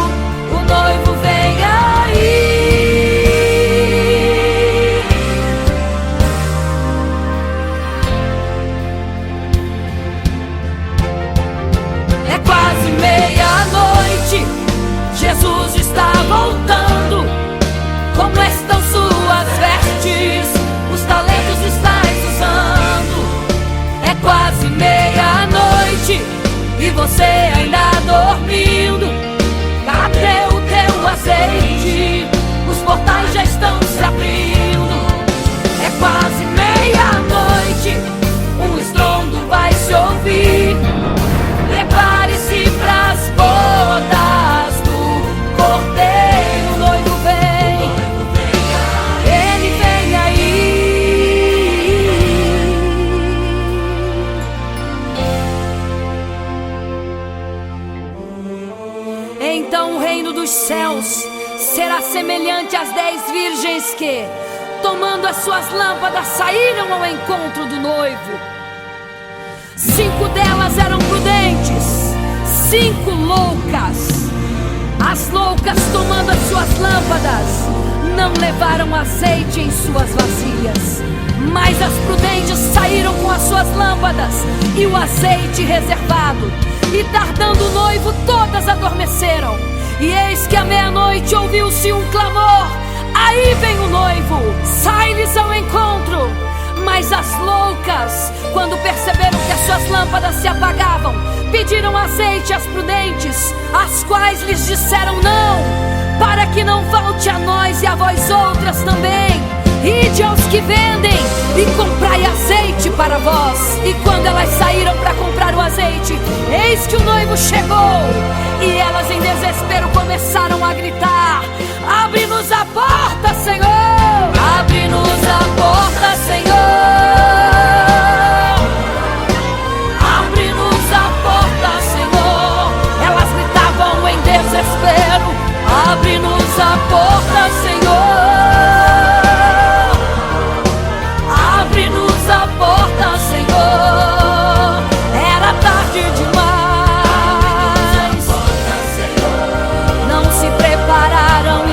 o noivo vem aí. É quase meia-noite, Jesus está voltando. Como estão suas vestes? Os talentos estais usando. É quase meia-noite e você ainda dormindo. Cadê o teu azeite? Os portais já estão se abrindo. É quase meia-noite, um estrondo vai se ouvir. Prepare-se pras bodas do Cordeiro, o noivo vem, ele vem aí. Então o reino dos céus será semelhante às 10 virgens que, tomando as suas lâmpadas, saíram ao encontro do noivo. 5 delas eram prudentes, 5 loucas. As loucas, tomando as suas lâmpadas, não levaram azeite em suas vasilhas. Mas as prudentes saíram com as suas lâmpadas e o azeite reservado. E tardando o noivo, todas adormeceram. E eis que à meia-noite ouviu-se um clamor: aí vem o noivo, sai-lhes ao encontro. Mas as loucas, quando perceberam que as suas lâmpadas se apagavam, pediram azeite às prudentes, as quais lhes disseram: não, para que não falte a nós e a vós outras também. Ide aos que vendem e comprai azeite para vós. E quando elas saíram para comprar o azeite, eis que o noivo chegou. E elas em desespero começaram a gritar: abre-nos a porta, Senhor! Abre-nos a porta, Senhor! Abre-nos a porta, Senhor! Elas gritavam em desespero: abre-nos a porta, Senhor! Abre-nos a porta, Senhor! Era tarde demais. Não se prepararam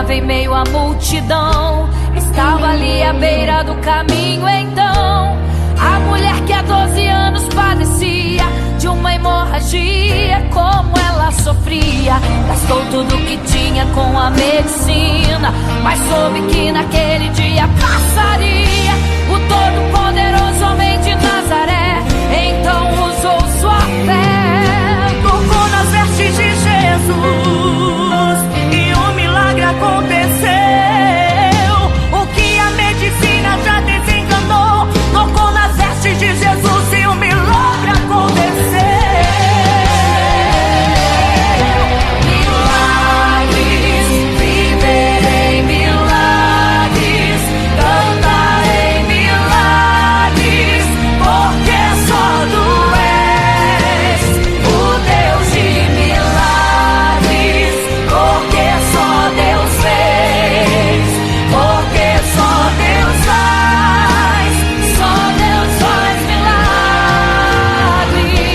andava em meio à multidão, estava ali à beira do caminho. Então a mulher que há 12 anos padecia de uma hemorragia, como ela sofria, gastou tudo que tinha com a medicina, mas soube que naquele dia passaria o todo-poderoso homem de Nazaré. Então usou sua fé, tocou nas vestes de Jesus e um milagre aconteceu. O que a medicina já desenganou, tocou nas vestes de Jesus e um milagre aconteceu. Milagres, viverei milagres, cantarei milagres, porque só tu és o Deus de milagres, porque só Deus fez, porque só Deus faz milagres.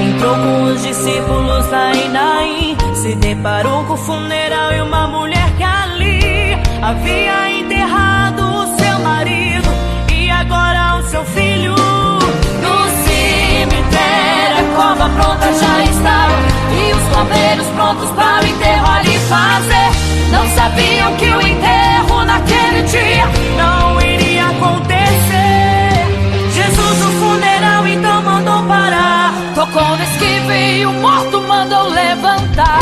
Entrou com os discípulos lá em Naim, se deparou com o funeral e uma mulher que ali havia enterrado o seu marido e agora o seu filho. No cemitério a cova pronta já estava e os coveiros prontos para o enterro ali fazer. Não sabiam que o enterro naquele dia não iria acontecer. Jesus no funeral então mandou parar, tocou no esquivo e o morto mandou levantar.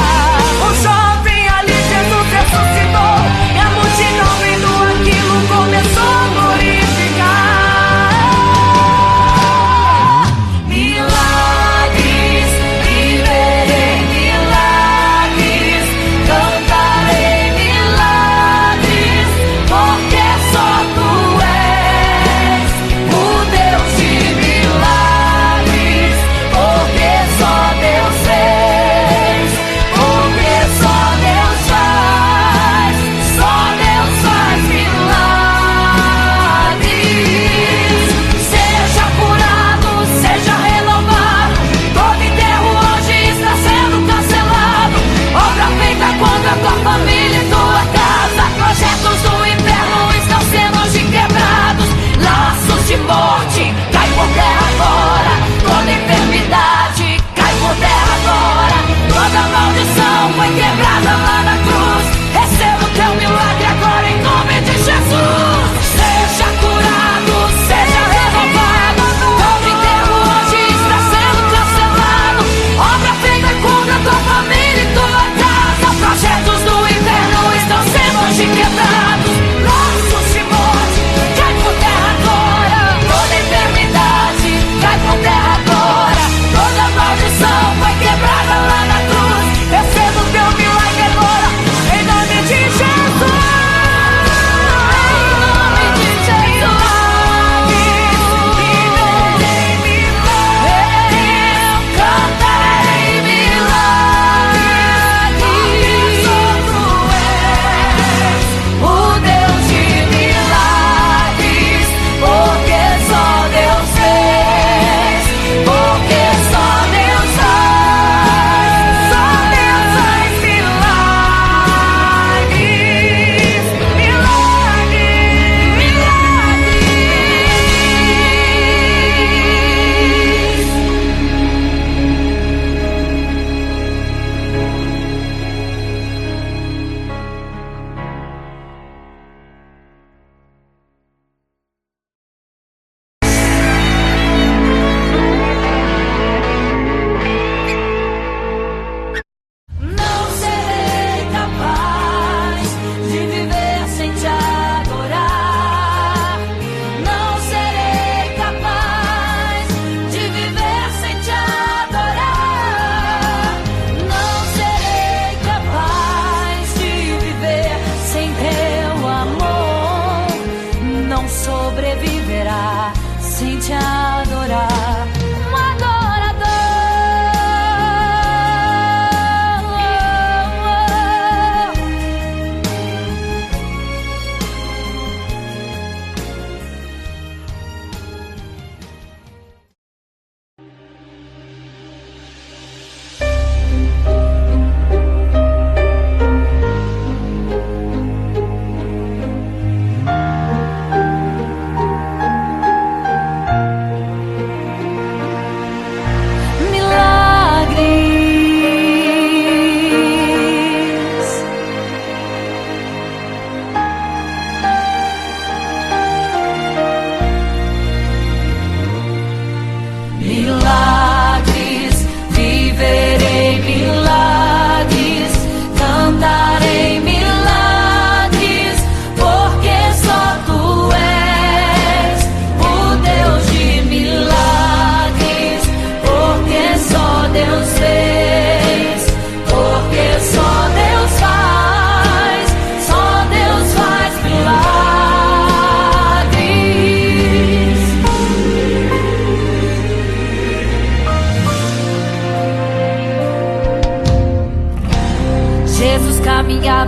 o jovem ali Jesus ressuscitou e a multidão vendo aquilo começou a glorificar. Milagres, viverei milagres, cantarei milagres, porque só tu és o Deus de milagres, porque só Deus fez, porque só Deus faz milagres. Seja curado, seja renovado, todo enterro hoje está sendo cancelado. Obra feita contra tua família e tua casa, projetos do inferno estão sendo hoje quebrados. Laços de morte cai por terra agora, toda enfermidade cai por terra agora, toda maldição foi quebrada lá na cruz. Receba o teu milagre agora em nome de Jesus. Seja curado, seja renovado, todo enterro hoje está sendo cancelado. Obra feita contra tua família e tua casa, projetos do inferno estão sendo hoje quebrados. Laços de morte cai por terra agora, toda enfermidade cai por terra agora, toda maldição foi quebrada lá na cruz. Receba o teu milagre agora em nome de Jesus. Não serei capaz de viver sem te adorar. Não serei capaz de viver sem te adorar. Não serei capaz de viver sem teu amor. Não sobreviverá sem te adorar. Um adorador.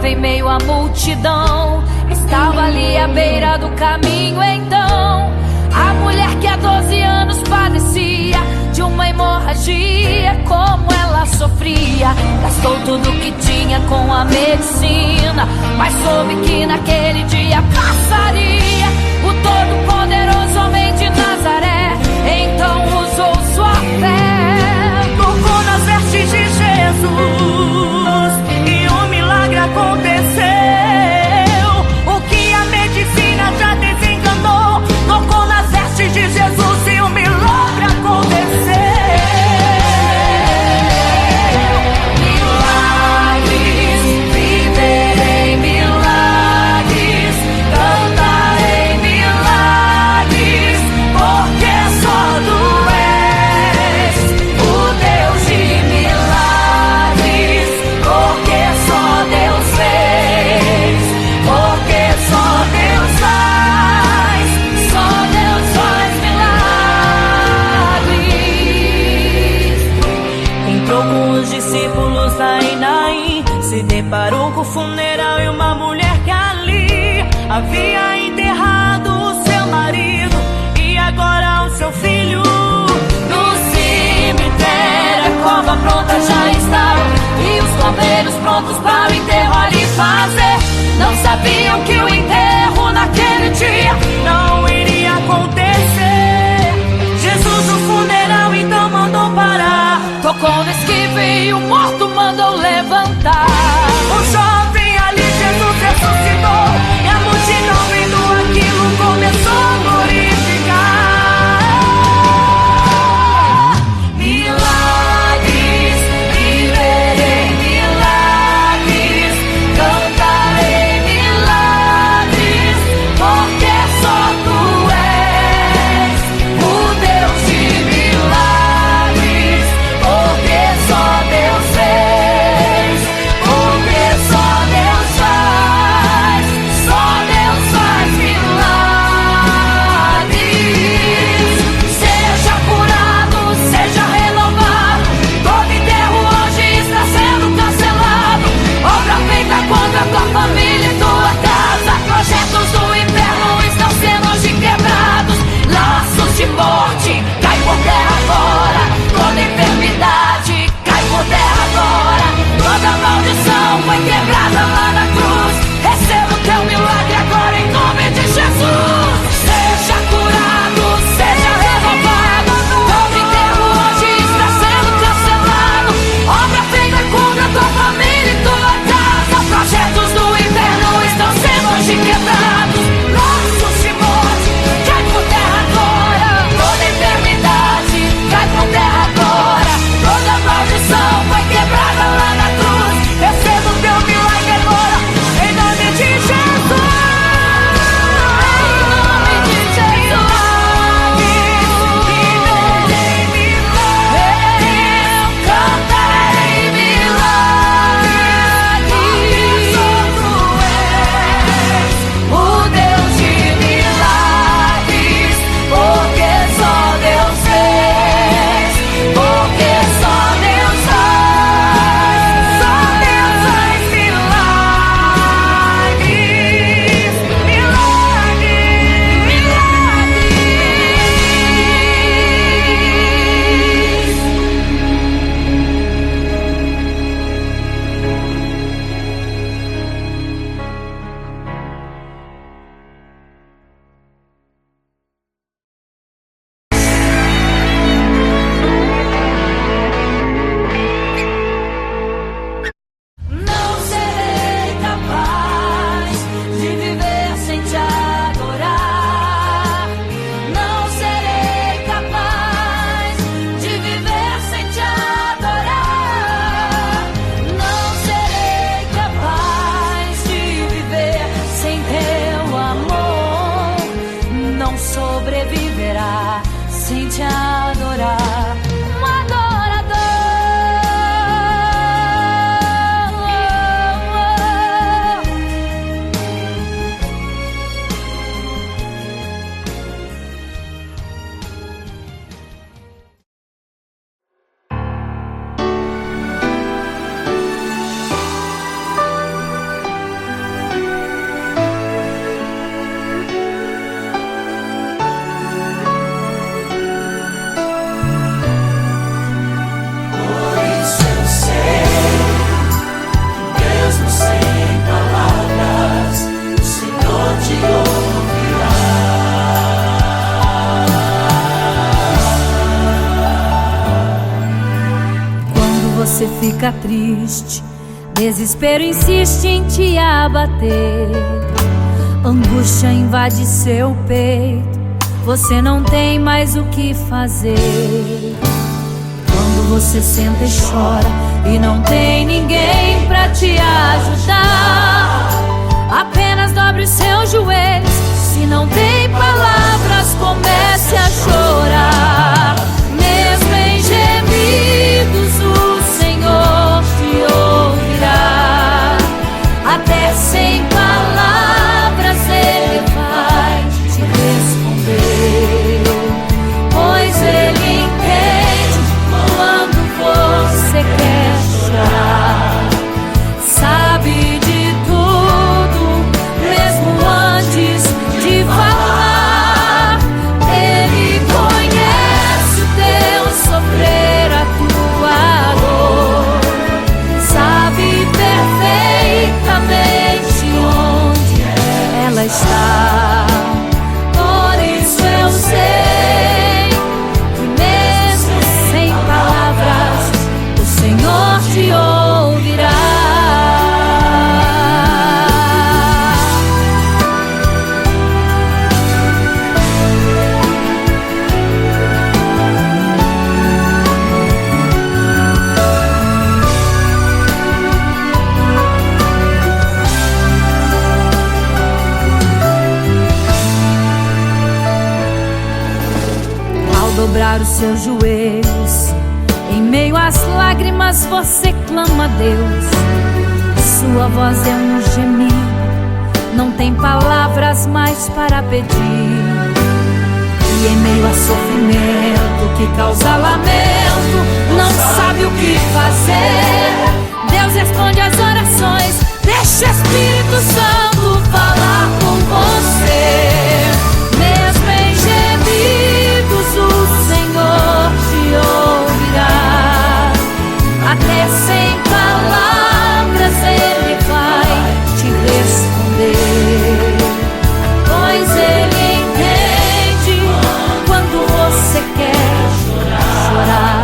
andava em meio à multidão, estava ali à beira do caminho. Então a mulher que há 12 anos padecia de uma hemorragia, como ela sofria, gastou tudo que tinha com a medicina, mas soube que naquele dia passaria o todo-poderoso homem de Nazaré. Então usou sua fé, tocou nas vestes de Jesus e um milagre aconteceu. O que a medicina já desenganou, tocou nas vestes de Jesus e um milagre aconteceu. Milagres, viverei milagres, cantarei milagres, porque só Tu és o Deus de milagres, porque só Deus fez, porque só Deus faz milagres. Entrou com os discípulos lá em Naim, se deparou com o funeral e uma mulher que ali havia enterrado o seu marido e agora o seu filho. No cemitério a cova pronta já estava e os coveiros prontos para o enterro ali fazer. Não sabiam que o enterro naquele dia não iria acontecer. Jesus no funeral então mandou parar, tocou no esquife e o morto mandou levantar. o jovem ali Jesus ressuscitou e a multidão vendo aquilo começou a glorificar. Milagres, viverei milagres, cantarei milagres, porque só Tu és o Deus de milagres, porque só Deus fez, porque só Deus faz milagres. Seja curado, seja renovado, todo enterro hoje está sendo cancelado. Obra feita contra a tua família e tua casa, projetos do inferno estão sendo hoje quebrados. Laços de morte cai por terra agora, toda enfermidade cai por terra agora, toda maldição foi quebrada lá na cruz. Receba o teu milagre agora em nome de Jesus. Seja curado, seja renovado, todo enterro hoje está sendo cancelado. Obra feita contra a tua família e tua casa, projetos do inferno estão sendo hoje quebrados. Laços de morte cai por terra agora, toda enfermidade cai por terra agora, toda maldição foi quebrada lá na cruz. Receba o teu milagre agora em nome de Jesus. Em nome de Jesus. Viverei milagres, cantarei milagres, porque só Tu és o Deus de milagres, porque só Deus fez, porque só Deus faz milagres, milagres, milagres. Não serei capaz de viver sem Te adorar. Não serei capaz de viver sem Te adorar. Não serei capaz de viver sem Teu amor. Não sobreviverá sem Te adorar. Um adorador. você fica triste, desespero insiste em te abater, angústia invade seu peito, você não tem mais o que fazer. Quando você senta e chora e não tem ninguém pra te ajudar, apenas dobre os seus joelhos. Se não tem palavras, comece a chorar. Mesmo em gemidos, o Senhor te ouvirá. Até sem palavras Ele vai te responder, pois Ele entende quando você quer chorar. Sabe de tudo, mesmo antes de falar. Ele conhece o teu sofrer, a tua dor. Sabe perfeitamente onde ela está. Por isso eu sei que mesmo sem palavras o Senhor te ouvirá. Dobrar os seus joelhos, em meio às lágrimas você clama a Deus. Sua voz é um gemido, não tem palavras mais para pedir. E em meio a sofrimento que causa lamento, não sabe o que fazer. Deus responde às orações, deixa o Espírito Santo falar com você. Mesmo em gemidos o Senhor te ouvirá. Até sem palavras Ele vai te responder, pois Ele entende quando você quer chorar.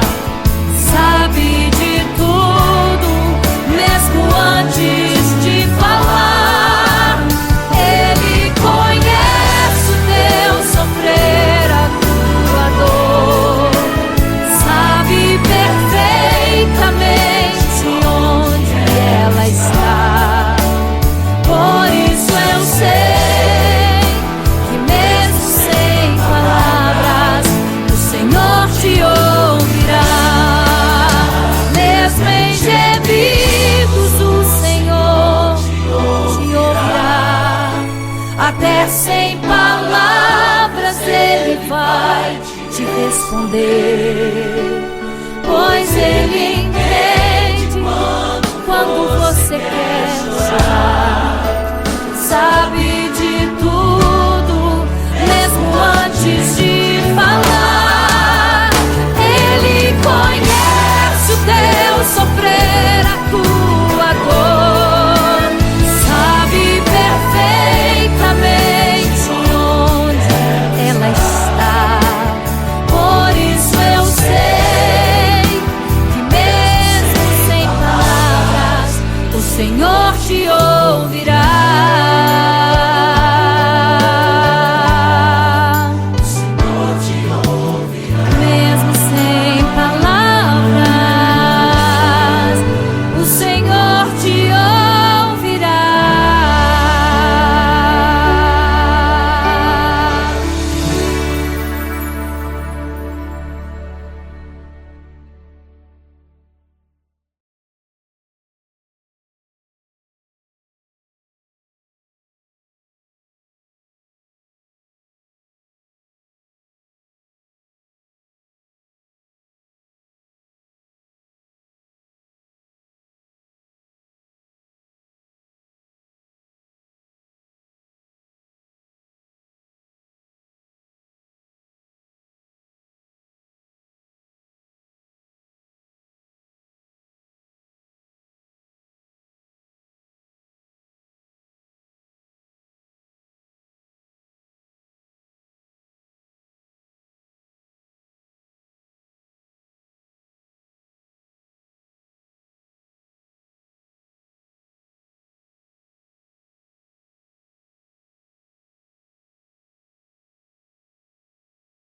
Sabe de tudo, mesmo antes de falar. Ele conhece o teu sofrer, a tua dor. Sabe perfeitamente onde ela está. Por isso eu sei que mesmo sem palavras o Senhor te ouvirá. Mesmo em gemidos o Senhor te ouvirá. Até sem palavras Ele vai te responder, pois Ele